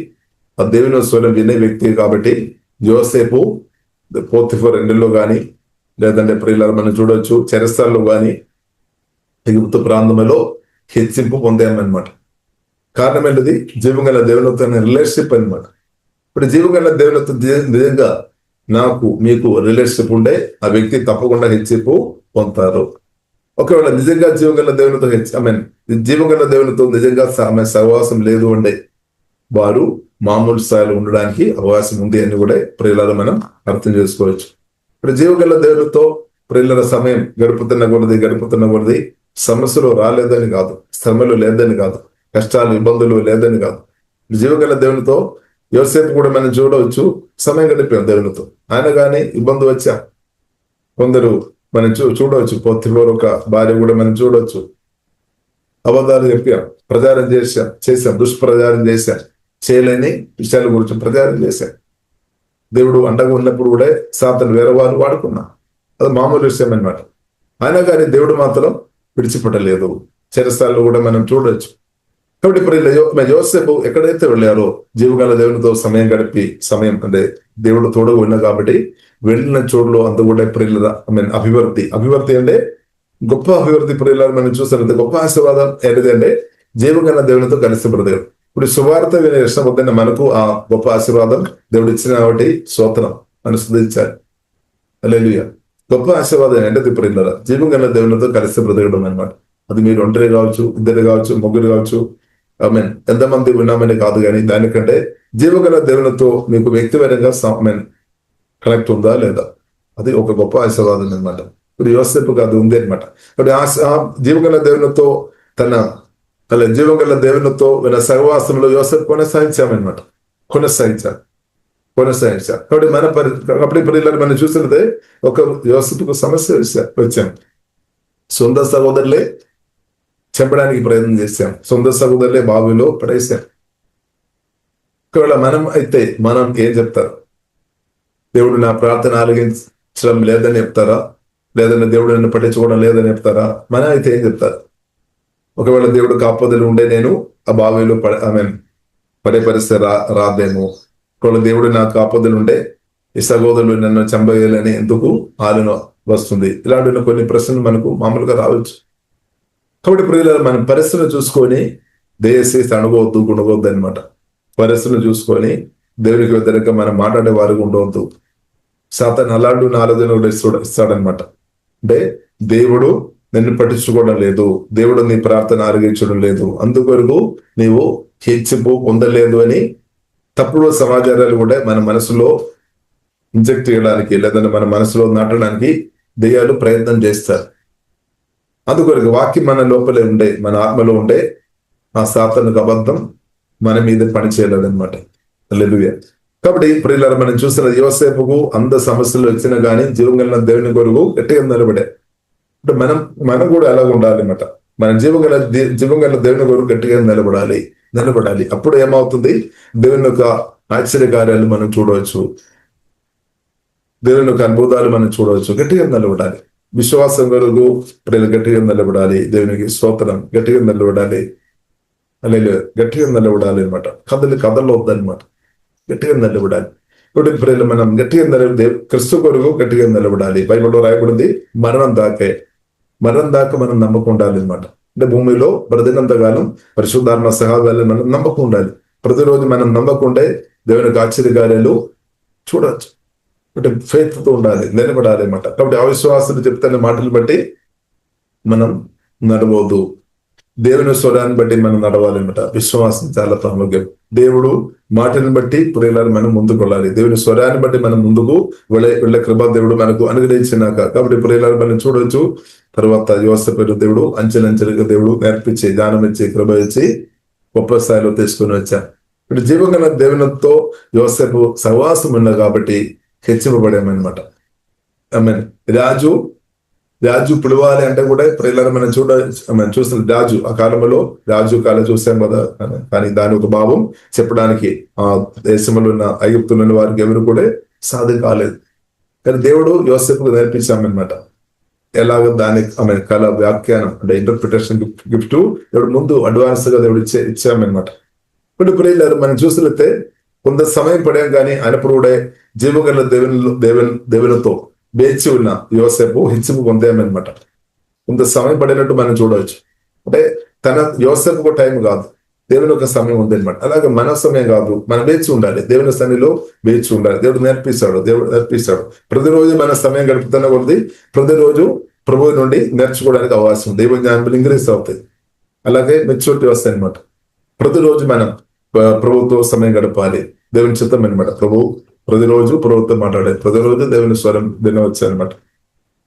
Speaker 1: ఆ దేవుని స్వరం వినే వ్యక్తి కాబట్టి యోసేపు పోతిఫర్ ఇంటిలో కానీ, లేదంటే ప్రియులారా మనం చూడొచ్చు చెరసాల్లో కానీ ఎగుప్తు ప్రాంతంలో హెచ్చింపు పొందామన్నమాట. కారణం ఏంటిది? జీవం గల దేవునితో రిలేషన్షిప్ అనమాట. ఇప్పుడు జీవం గల దేవునితో నిజంగా నాకు మీకు రిలేషన్షిప్ ఉండే ఆ వ్యక్తి తప్పకుండా హెచ్చింపు పొందుతారు. ఒకవేళ నిజంగా జీవగల దేవునితో జీవగల దేవునితో నిజంగా సహవాసం లేదు అంటే వారు మామూలు స్థాయిలో ఉండడానికి అవకాశం ఉంది అని కూడా ప్రియులారా మనం అర్థం చేసుకోవచ్చు. ఇప్పుడు జీవగల దేవునితో ప్రియుల సమయం గడుపుతున్న కొలది సమస్యలు రాలేదని కాదు, శ్రమలు లేదని కాదు, కష్టాలు ఇబ్బందులు లేదని కాదు. జీవగల దేవునితో యోసేపు కూడా మనం చూడవచ్చు, సమయం గడిపాం దేవునితో. ఆయన కానీ ఇబ్బంది వచ్చా కొందరు మనం చూడవచ్చు. పోతిఫర్ ఒక భార్య కూడా మనం చూడవచ్చు, అబద్ధాలు చెప్పాం, ప్రచారం చేశాం, దుష్ప్రచారం చేశాం, చేయలేని విషయాల గురించి ప్రచారం చేశాం. దేవుడు అండగా ఉన్నప్పుడు కూడా సాతను వేరే వారు వాడుకున్నా, అది మామూలు విషయం అన్నమాట. అయినా కానీ దేవుడు మాత్రం విడిచిపెట్టలేదు. చెరసాల్లో కూడా మనం చూడొచ్చు. కాబట్టి ఇప్పుడు యోసేపు ఎక్కడైతే వెళ్ళారో జీవగల దేవునితో సమయం గడిపి అంటే దేవుడు తోడుగా ఉన్నా కాబట్టి వెళ్ళిన చోటులో అంత కూడా ప్రియుల అభివృద్ధి అంటే గొప్ప అభివృద్ధి ప్రియులను మనం చూసినట్టు గొప్ప ఆశీర్వాదం ఏంటిదంటే జీవగల దేవునితో కలిసి బ్రతకడం. ఇప్పుడు సువార్త వినే ఇష్టం మనకు ఆ గొప్ప ఆశీర్వాదం దేవుడు ఇచ్చిన కాబట్టి స్తోత్రం మనం స్తుతించాలి. హల్లెలూయా. గొప్ప ఆశీర్వాదం ఏంటది ప్రియుల జీవగల దేవునితో కలిసి బ్రతకడం అనమాట. అది మీరు ఒంటరి కావచ్చు, ఇద్దరు కావచ్చు, ముగ్గురు కావచ్చు, ఎంతమంది ఉన్నామని కాదు, కానీ దానికంటే జీవగల దేవునితో మీకు వ్యక్తిపరంగా కనెక్ట్ ఉందా లేదా, అది ఒక గొప్ప ఆశీర్వాదం అనమాట. ఇప్పుడు యోసేపు కాదు ఉంది అనమాట. ఇప్పుడు ఆ జీవగల దేవునితో జీవగల దేవునితో సహవాసంలో యోసేపు కొనసాగించారు. కాబట్టి కాబట్టి ఇప్పుడు మనం చూసినదే ఒక యోసేపుకు సమస్య వచ్చాం. సొంత సహోదరులే చంపడానికి ప్రయత్నం చేశాం, సొంత సహోదరులే బావిలో పడేశాం. ఒకవేళ మనం ఏం చెప్తారు? దేవుడు నా ప్రార్థన ఆలగించడం లేదని చెప్తారా? లేదంటే దేవుడు నన్ను పట్టించుకోవడం లేదని చెప్తారా? మనం అయితే ఏం చెప్తారు? ఒకవేళ దేవుడు కాకపోతే ఉండే నేను ఆ బావిలో పడే పరిస్థితి రాదేమో. ఒకవేళ దేవుడు నాకు కాకపోతే ఉండే ఈ సహోదరులు నన్ను చంపేయాలని ఎందుకు ఆలోచన వస్తుంది? ఇలాంటి కొన్ని ప్రశ్నలు మనకు మామూలుగా రావచ్చు. కాబట్టి ప్రియులారా మనం పరిస్థితులు చూసుకొని దయచేసి అణగవద్దు, గుణగవద్దు అనమాట. పరిస్థితులు చూసుకొని దేవునికి వ్యతిరేకంగా మనం మాట్లాడే వారికి ఉండవద్దు. సాతాను అలాంటి ఆలోచన కూడా ఇస్తాడనమాట. అంటే దేవుడు నిన్ను పట్టించుకోవడం లేదు, దేవుడు నీ ప్రార్థన ఆరగించడం లేదు, అందుకొరకు నీవు హెచ్చింపు పొందలేదు అని తప్పుడు సమాచారాలు కూడా మన మనసులో ఇంజెక్ట్ చేయడానికి, లేదంటే మన మనసులో నాటడానికి దెయ్యాలు ప్రయత్నం చేస్తారు. అందుకొరకు వాక్యం మన లోపలే ఉండే, మన ఆత్మలో ఉండే ఆ సాతానుకు అబద్ధం మన మీద పని చేయలేదన్నమాట. హల్లెలూయా. కాబట్టి ప్రియులారా మనం చూసిన యోసేపుకు అంత సమస్యలు వచ్చినా కానీ జీవగల దేవుని కొరకు గట్టిగా నిలబడే. అంటే మనం కూడా ఎలాగ ఉండాలి అన్నమాట. మన జీవగల దేవుని కొరకు గట్టిగా నిలబడాలి. అప్పుడు ఏమవుతుంది? దేవుని యొక్క ఆశ్చర్యకార్యాలు మనం చూడవచ్చు, దేవుని యొక్క అద్భుతాలు మనం చూడవచ్చు. గట్టిగా నిలబడాలి. విశ్వాసం కొరకు ప్రియులు గట్టిగా నిలబడాలి. దేవునికి స్తోత్రం. గట్టిగా నిలబడాలి. గట్టిగా నిలబడాలి అనమాట. కథలు వద్దనమాట. గట్టిగా నిలబడాలి. ఇప్పుడు ప్రియులు మనం గట్టిగా క్రిస్తు కొరకు గట్టిగా నిలబడాలి. బైబిల్లో రాయబడింది మరణం దాకా మనం నమ్మకం ఉండాలి అనమాట. అంటే భూమిలో బ్రతికినంత కాలం పరిశుద్ధాత్మ సహాయాలు మనం నమ్మకం ఉండాలి. ప్రతిరోజు మనం నమ్మకుండే దేవునికి ఆశ్చర్యకార్యాలు చూడవచ్చు. అంటే ఫెయిత్తో ఉండాలి, నిలబడాలి అనమాట. కాబట్టి అవిశ్వాసులు చెప్తున్న మాటలు బట్టి మనం నడవద్దు, దేవుని స్వరాన్ని బట్టి మనం నడవాలి అనమాట. విశ్వాసం చాలా ప్రాముఖ్యం. దేవుడు మాటని బట్టి ప్రియులను మనం ముందుకు వెళ్ళాలి. దేవుని స్వరాన్ని బట్టి మనం ముందుకు వెళ్ళే కృప దేవుడు మనకు అనుగ్రహించినాక. కాబట్టి ప్రియులను మనం చూడవచ్చు. తర్వాత యోసేపు దేవుడు అంచెలంచెలుగా దేవుడు నేర్పించి జ్ఞానం ఇచ్చి కృప ఇచ్చి గొప్ప స్థాయిలో తీసుకుని వచ్చా. ఇప్పుడు జీవగల దేవునితో యోసేపు సహవాసం ఉన్నా కాబట్టి హెచ్చింపబడామన్నమాట. రాజు పిలవాలి అంటే కూడా ప్రియులను మనం చూసిన రాజు ఆ కాలంలో కాలం చూసాం కదా. కానీ దాని ఒక భావం చెప్పడానికి ఆ దేశంలో ఉన్న ఐగుప్తులో ఉన్న వారికి ఎవరు కూడా సాధ్యం కాలేదు. కానీ దేవుడు యోసేపుకు నేర్పించామన్నమాట. ఎలాగ దాని ఆమె కళ వ్యాఖ్యానం అంటే ఇంటర్ప్రిటేషన్ గిఫ్ట్ దేవుడు ముందు అడ్వాన్స్ గా దేవుడు ఇచ్చామన్నమాట. ఇప్పుడు ప్రియులారు మనం చూసినట్లయితే కొంత సమయం పడాం కానీ అయినప్పుడు కూడా జీవగల దేవునితో వేచి ఉన్న యోసేపు హెచ్చింపు పొందామన్నమాట. కొంత సమయం పడినట్టు మనం చూడవచ్చు. అంటే తన యోసేపుకు టైం కాదు, దేవుని ఒక సమయం ఉంది అనమాట. అలాగే మన సమయం కాదు, మనం వేచి ఉండాలి, దేవుని సన్నిలో వేచి ఉండాలి. దేవుడు నేర్పిస్తాడు. ప్రతిరోజు మన సమయం గడుపుతున్న కొద్ది ప్రతిరోజు ప్రభువు నుండి నేర్చుకోవడానికి అవకాశం, దైవ జ్ఞానం ఇంక్రీజ్ అవుతాయి, అలాగే మెచ్యూరిటీ వస్తాయి అనమాట. ప్రతిరోజు మనం ప్రభుత్వ సమయం గడపాలి, దేవుని చిత్తం అనమాట. ప్రతిరోజు ప్రభుత్వం మాట్లాడాలి, ప్రతిరోజు దేవుని స్వరం వినవచ్చు అనమాట.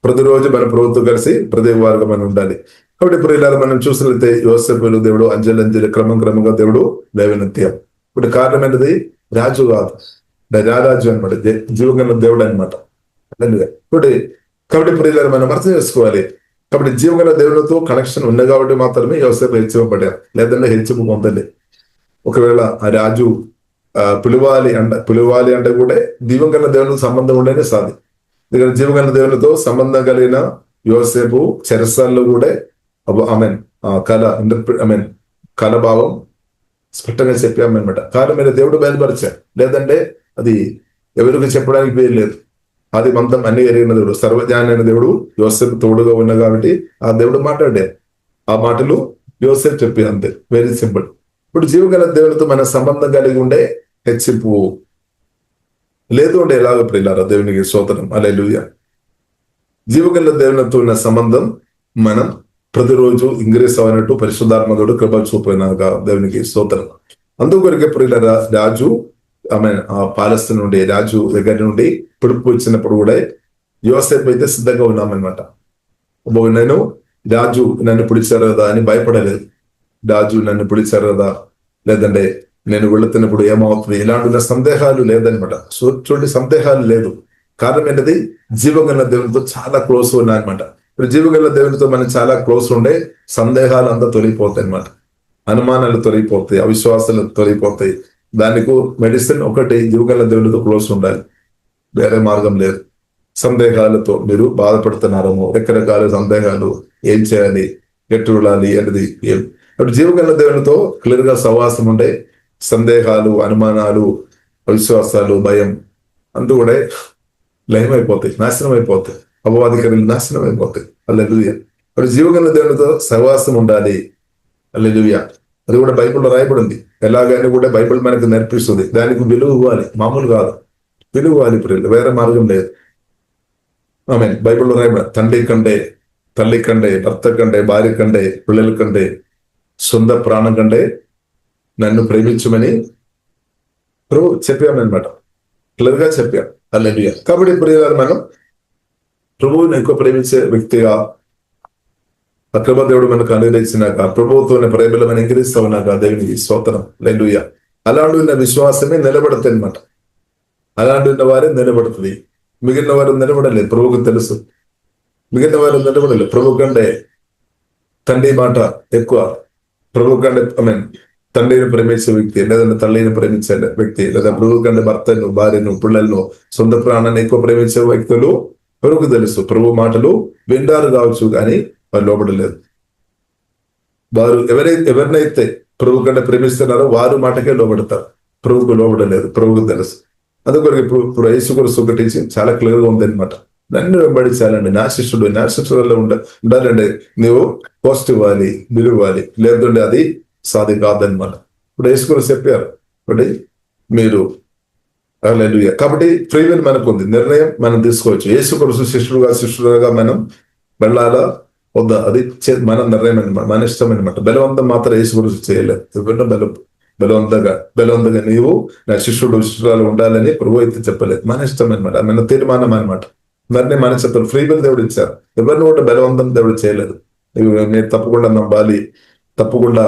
Speaker 1: ప్రతిరోజు మన ప్రభుత్వం కలిసి ప్రతి వారుగా మనం ఉండాలి. కాబట్టి ఇప్పుడు ఇలా మనం చూసినట్లయితే యోసేపులు దేవుడు అంజలి క్రమంగా దేవుడు లేవనెత్తాం. ఇప్పుడు కారణమైనది రాజు కాదు, రారాజు అనమాట, జీవగల దేవుడు అనమాట. కాబట్టి ఇప్పుడు ఇలా మనం అర్థం చేసుకోవాలి. కాబట్టి జీవగల దేవునితో కనెక్షన్ ఉంది కాబట్టి మాత్రమే యోసేపు హెచ్చింపబడ్డారు, లేదంటే హెచ్చింపు పొందండి. ఒకవేళ ఆ రాజు పిలువాలి అంటే కూడా జీవగల దేవునితో సంబంధం ఉండేనే సాధి. ఎందుకంటే జీవగల దేవునితో సంబంధం కలిగిన యోసేపు చెరసాల్లో కూడా కళ భావం స్పష్టంగా చెప్పామన్నమాట. కారణం మీద దేవుడు బయలుపరిచారు, లేదంటే అది ఎవరికి చెప్పడానికి వీలు లేదు. అది మంతం అన్ని ఎరిగిన దేవుడు, సర్వజ్ఞాని అయిన దేవుడు యోసేపు తోడుగా ఉన్నా కాబట్టి ఆ దేవుడు మాట్లాడారు. ఆ మాటలు యోసేపు చెప్పి అంతే, వెరీ సింపుల్. ఇప్పుడు జీవగల దేవునితో మన సంబంధం కలిగి ఉండే హెచ్చింపు లేదు అంటే ఎలాగ ప్రియులారా, దేవునికి స్తోత్రం, హల్లెలూయా. జీవగల దేవునితో ఉన్న సంబంధం మనం ప్రతిరోజు ఇంగ్రీస్ అవనట్టు పరిశుద్ధాత్మకుడు కృప చూపినాక దేవునికి స్తోత్రం. అందుకొరకే ప్రియులారా, రాజు పాలస్తీనా నుండి రాజు దగ్గర నుండి పిలుపు వచ్చినప్పుడు కూడా యోసేపు అయితే సిద్ధంగా ఉన్నామన్నమాట. నేను రాజు నన్ను పిలిచారు కదా అని భయపడలేదు. రాజు నన్ను పిలిచారు కదా, లేదంటే నేను వెళుతున్నప్పుడు ఏమవుతుంది, ఇలాంటి సందేహాలు లేదనమాట. చూడండి, సందేహాలు లేదు. కారణం ఏంటది, జీవగల దేవునితో చాలా క్లోజ్ ఉన్నాయన్నమాట. ఇప్పుడు జీవగల దేవునితో మనం చాలా క్లోజ్ ఉండే సందేహాలు అంతా తొలగిపోతాయి అనమాట, అనుమానాలు తొలగిపోతాయి, అవిశ్వాసాలు తొలగిపోతాయి. దానికి మెడిసిన్ ఒకటి, జీవగల దేవునితో క్లోజ్ ఉండాలి, వేరే మార్గం లేదు. సందేహాలతో మీరు బాధపడుతున్నారేమో, రకరకాల సందేహాలు, ఏం చేయాలి, ఎట్టు వెళ్ళాలి అనేది ఏం. అప్పుడు జీవగల దేవునితో క్లియర్ గా సహవాసం ఉండే సందేహాలు, అనుమానాలు, అవిశ్వాసాలు, భయం అంటూ కూడా లయమైపోతాయి, నాశనం అయిపోతాయి, అపవాదికరులు నాశనం అయిపోతాయి. హల్లెలూయా. అప్పుడు జీవగల దేవునితో సహవాసం ఉండాలి. హల్లెలూయా. అది కూడా బైబిల్లో రాయబడింది. ఎలాగైనా కూడా బైబిల్ మనకు నేర్పిస్తుంది. దానికి విలువ ఇవ్వాలి, మామూలు కాదు, విలువ ఇవ్వాలి ప్రియులు, వేరే మార్గం లేదు. ఆమేన్. బైబిల్లో రాయబడి తండ్రి కంటే, తల్లి కంటే, భర్త కంటే, భార్య కంటే, పిల్లల కంటే, సొంత ప్రాణం కంటే నన్ను ప్రేమించమని ప్రభు చెప్పామన్నమాట, క్లియర్ గా చెప్పాం. హల్లెలూయా. కాబట్టి ప్రియులారా, మనం ప్రభువుని ఎక్కువ ప్రేమించే వ్యక్తిగా అక్రమ దేవుడు మనకు అనుగ్రహించినాక, ప్రభువుతోనే ప్రేమలో మనం ఎంకరిస్తా ఉన్నాక దేవునికి స్తోత్రం, హల్లెలూయా. అలాంటి ఉన్న విశ్వాసమే నిలబడుతుంది అనమాట. అలాంటి ఉన్న వారే నిలబడుతుంది, మిగిలిన వారు నిలబడలేదు. ప్రభువుకు తెలుసు, మిగిలిన వారు నిలబడలేదు. ప్రభు కంటే తండ్రి మాట ఎక్కువ. ప్రభు కంటే తండ్రిని ప్రేమించే వ్యక్తి, లేదంటే తల్లిని ప్రేమించే వ్యక్తి, లేదా ప్రభు కంటే భర్తను, భార్యను, పిల్లలను, సొంత ప్రాణాన్ని ఎక్కువ ప్రేమించే వ్యక్తులు ప్రభుకు తెలుసు. ప్రభు మాటలు వింటారు కావచ్చు, కానీ వారు లోబడలేదు. వారు ఎవరినైతే ప్రభు కంటే ప్రేమిస్తున్నారో వారు మాటకే లోబడతారు, ప్రభుకు లోబడలేదు. ప్రభుకు తెలుసు. అందుకొరకు ఇప్పుడు యేసుక్రీస్తు ఒకటి చాలా క్లియర్ గా ఉంది అనమాట. నన్ను వెంబడించాలండి, నా శిష్యులలో ఉండాలండి. నువ్వు పోస్ట్ ఇవ్వాలి, విలువ ఇవ్వాలి, లేదంటే అది సాధి కాదనమాట. ఇప్పుడు యేసుక్రీస్తు చెప్పారు, ఇప్పుడు మీరు హల్లెలూయా. కాబట్టి ఫ్రీ విల్ మనకు ఉంది, నిర్ణయం మనం తీసుకోవచ్చు. యేసుక్రీస్తు శిష్యులుగా మనం వెళ్ళాలా వద్దా, అది మన నిర్ణయం అనమాట, మన ఇష్టం అనమాట. బలవంతం మాత్రం యేసుక్రీస్తు చేయలేదు. బలవంతంగా నీవు నా శిష్యురాలు ఉండాలని ప్రభు అయితే చెప్పలేదు, మన ఇష్టం అనమాట, మన తీర్మానం అనమాట. నిర్ణయం మన చెప్పారు. ఫ్రీ విల్ దేవుడు ఇచ్చారు, ఎవరిని కూడా బలవంతం దేవుడు చేయలేదు. మీరు తప్పకుండా నమ్మాలి, తప్పకుండా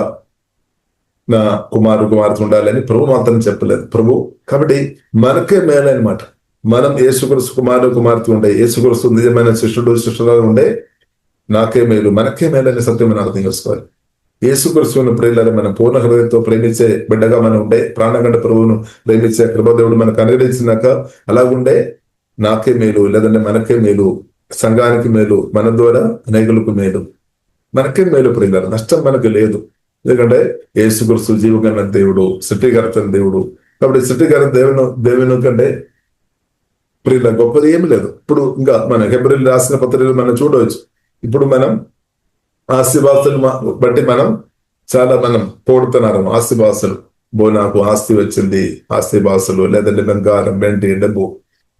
Speaker 1: నా కుమార్తె ఉండాలని ప్రభు మాత్రం చెప్పలేదు ప్రభు. కాబట్టి మనకే మేలనమాట. మనం యేసుక్రీస్తు కుమార్తె ఉండే, యేసుక్రీస్తు నిజమైన శిష్యురాలు ఉండే, నాకే మేలు, మనకే మేలని సత్యం మనం అర్థం చేసుకోవాలి. యేసుక్రీస్తుని ప్రియులని మనం పూర్ణ హృదయంతో ప్రేమించే బిడ్డగా మనం ఉండే, ప్రాణగంట ప్రభువును ప్రేమించే కృపాదేవుడు మనకు అనుగ్రహించినాక అలాగుండే నాకే మేలు, లేదంటే మనకే మేలు సంఘానికి మేలు, మన ద్వారా అనేకులకు మేలు, మనకే మేలు ప్రియులారా, నష్టం మనకు లేదు. ఎందుకంటే యేసుక్రీస్తు జీవగల దేవుడు, సృష్టికర్త దేవుడు. కాబట్టి సృష్టికర్త దేవుని కంటే ప్రియుల గొప్పది ఏమి లేదు. ఇప్పుడు ఇంకా మన హెబ్రీయులు రాసిన పత్రికలు మనం చూడవచ్చు. ఇప్పుడు మనం ఆస్తిపాస్తులు బట్టి మనం పోడుతున్నారు. ఆస్తిపాస్తులు, నాకు ఆస్తి వచ్చింది, ఆస్తిపాస్తులు, లేదంటే బంగారం, వెండి, డబ్బు.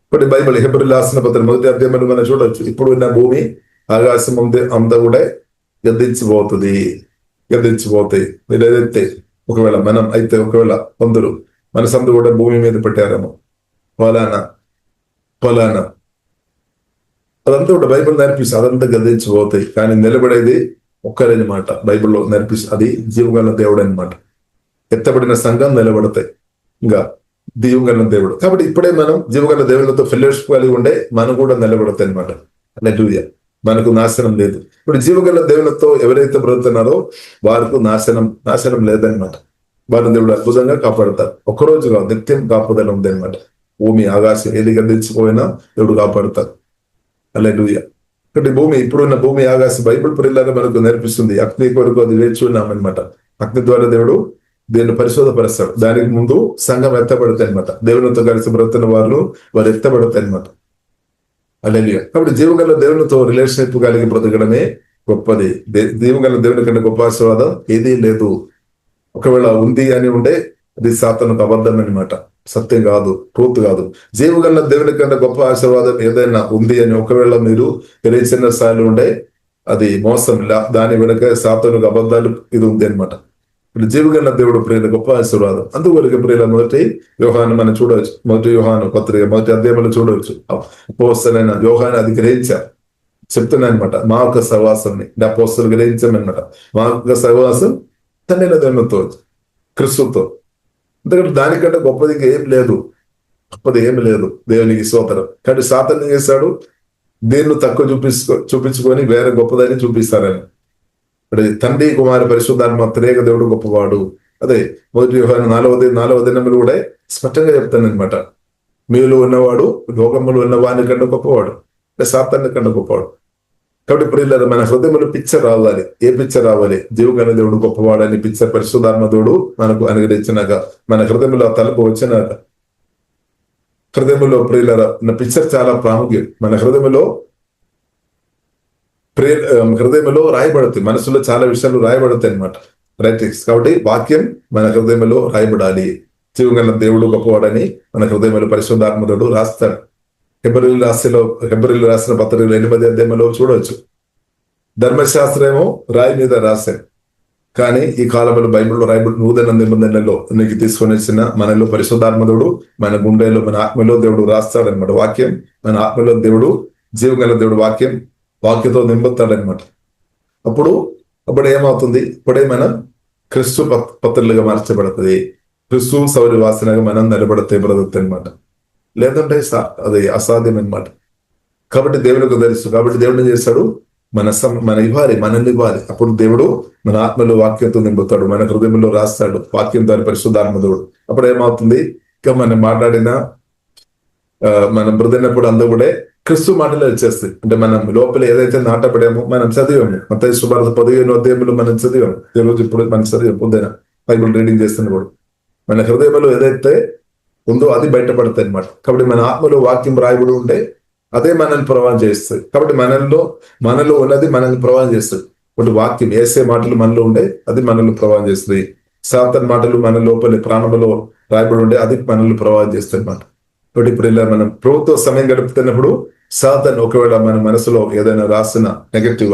Speaker 1: ఇప్పుడు బైబిల్ హెబ్రీయులు రాసిన పత్రిక 1వ అధ్యాయంలో మనం చూడవచ్చు. ఇప్పుడు ఉన్న భూమి ఆకాశం అంతా కూడా గద్దించిపోతాయి. మీరు ఏదైతే ఒకవేళ పందులు మన సందు కూడా భూమి మీద పెట్టారేమో, ఫలానా అదంతా కూడా బైబిల్ నేర్పిస్తుంది. అదంతా గద్దించిపోతాయి. కానీ నిలబడేది ఒక్కరేని మాట బైబిల్లో నేర్పిస్తుంది. అది జీవగల దేవుడు అనమాట. ఎత్తబడిన సంఘం నిలబడతాయి, ఇంకా జీవగల దేవుడు. కాబట్టి ఇప్పుడే మనం జీవగల దేవులతో ఫెలోషిప్ కలిగి ఉండే మనం కూడా నిలబడతాయి అనమాట. హల్లెలూయా. మనకు నాశనం లేదు. ఇప్పుడు జీవగల దేవులతో ఎవరైతే బ్రతుకుతున్నారో వారికి నాశనం లేదనమాట. వారిని దేవుడు అద్భుతంగా కాపాడతారు. ఒక్కరోజు కాదు, నిత్యం కాపుదల ఉంది అనమాట. భూమి ఆకాశం ఏది గద్దించిపోయినా దేవుడు కాపాడుతారు. హల్లెలూయా. కాబట్టి ఇప్పుడున్న భూమి ఆకాశం బైబిల్ ప్రియులారా మనకు నేర్పిస్తుంది. అగ్ని కొరకు అది వేచి ఉన్నామన్నమాట. అగ్ని ద్వారా దేవుడు దీన్ని పరిశోధపరుస్తాడు. దానికి ముందు సంఘం ఎత్తబడతాయి అనమాట. దేవునితో కలిసి బ్రతున్న వారు ఎత్తబడతాయి అనమాట. హల్లెలూయా. కాబట్టి జీవగల దేవునితో రిలేషన్షిప్ కలిగి బ్రతకడమే గొప్పది. జీవగల దేవుని కంటే గొప్ప ఆశీర్వాదం ఏదీ లేదు. ఒకవేళ ఉంది అని ఉంటే అది సాతానుకు అబద్ధం అనమాట, సత్యం కాదు, ట్రూత్ కాదు. జీవగల దేవుని కంటే గొప్ప ఆశీర్వాదం ఏదైనా ఉంది అని ఒకవేళ మీరు చిన్న స్థాయిలో ఉంటే అది మోసం. దాని వెనుక సాతానుకు అబద్ధాలు ఇది ఉంది అనమాట. ఇప్పుడు జీవగల దేవుడు ప్రియుల గొప్ప ఆశీర్వాదం. అందువరకు ప్రియుల మొదటి యోహాను మనం చూడవచ్చు. మొదటి యోహాను పత్రిక 1వ అధ్యాయంలో చూడవచ్చు. అపోస్తలుడైన యోహాను అది గ్రహించారు, చెప్తున్నాను అనమాట. మా యొక్క సహవాసాన్ని అపోస్తలు గ్రహించామన్నమాట. మా యొక్క సహవాసం తండ్రి దేవునితో, క్రీస్తుతో. ఎందుకంటే దానికంటే గొప్పది ఏమి లేదు. దేవునికి స్తోత్రం. కానీ సాతాను చేశాడు, దీన్ని తక్కువ చూపించుకొని వేరే గొప్పదని చూపిస్తారని. తండ్రి, కుమారి, పరిశుద్ధాత్మ త్రియేక దేవుడు గొప్పవాడు. అదే మొదటి యోహాను 4వ దినములు కూడా స్పష్టంగా చెప్తాను అనమాట. మీలో ఉన్నవాడు లోకములో ఉన్న వాని కంటే గొప్పవాడు, సాతాను కంటే గొప్పవాడు. కాబట్టి ప్రియులారా, మన హృదయంలో పిక్చర్ రావాలి. ఏ పిక్చర్ రావాలి? జీవగల దేవుడు గొప్పవాడని పిక్చర్ పరిశుద్ధాత్మ దేవుడు మనకు అనుగ్రహించినాక, మన హృదయంలో తలుపు వచ్చినాక, హృదయంలో ప్రియులారా పిక్చర్ చాలా ప్రాముఖ్యం. మన హృదయంలో రాయబడుతుంది. మనసులో చాలా విషయాలు రాయబడతాయి అనమాట, రైటింగ్స్. కాబట్టి వాక్యం మన హృదయంలో రాయబడాలి. జీవగల దేవుడు గొప్పవాడని మన హృదయంలో పరిశుద్ధాత్మ దేవుడు రాస్తాడు. హెబ్రీయులు రాసిన పత్రికలు 8వ అధ్యాయంలో చూడవచ్చు. ధర్మశాస్త్రమేమో రాయి మీద రాశారు, కానీ ఈ కాలంలో బైబిల్లో రాయబడి నూతన నిబంధనలలో నీకు తీసుకొని వచ్చిన మనలో పరిశుద్ధాత్మదుడు మన గుండెలో, మన ఆత్మలో దేవుడు రాస్తాడనమాట. వాక్యం మన ఆత్మలో దేవుడు, జీవగల దేవుడు వాక్యతో నింపుతాడనమాట. అప్పుడు ఏమవుతుంది? ఇప్పుడే మనం క్రీస్తు పత్రులుగా మార్చబడుతుంది. క్రీస్తు సౌరి వాసనగా మనం నిలబడితే బ్రతుకుతాయి అనమాట. లేదంటే అది అసాధ్యం అనమాట. కాబట్టి దేవునికి తెలుసు. కాబట్టి దేవుడు చేస్తాడు, మనల్ని ఇవ్వాలి. అప్పుడు దేవుడు మన ఆత్మలో వాక్యంతో నింపుతాడు, మన హృదయంలో రాస్తాడు వాక్యం ద్వారా పరిశుద్ధాత్మదేవుడు. అప్పుడు ఏమవుతుంది? ఇంకా మనం మాట్లాడిన మనం బ్రతినప్పుడు అందరూ కూడా క్రీస్తు మాటలు వచ్చేస్తాయి. అంటే మనం లోపల ఏదైతే నాటపడామో మనం చదివాము. మత్తయి సువార్త 15వ అధ్యాయంలో మనం చదివాము. ఈరోజు ఇప్పుడు మనం చదివాం, పొద్దున బైబిల్ రీడింగ్ చేస్తున్నప్పుడు మన హృదయంలో ఏదైతే ఉందో అది బయటపడతాయి అనమాట. కాబట్టి మన ఆత్మలో వాక్యం రాయబడి ఉంటే అదే మనల్ని ప్రభావం చేస్తుంది. కాబట్టి మనలో ఉన్నది మనల్ని ప్రభావం చేస్తుంది. ఇప్పుడు వాక్యం వేసే మాటలు మనలో ఉండే అది మనల్ని ప్రభావం చేస్తుంది. సాతాను మాటలు మన లోపలి ప్రాణంలో రాయబడి ఉండే అది మనల్ని ప్రభావం చేస్తుంది అనమాట. కాబట్టి ఇప్పుడు ఇలా మనం ప్రభుత్వ సమయం గడుపుతున్నప్పుడు సాతాను ఒకవేళ మన మనసులో ఏదైనా రాసిన నెగటివ్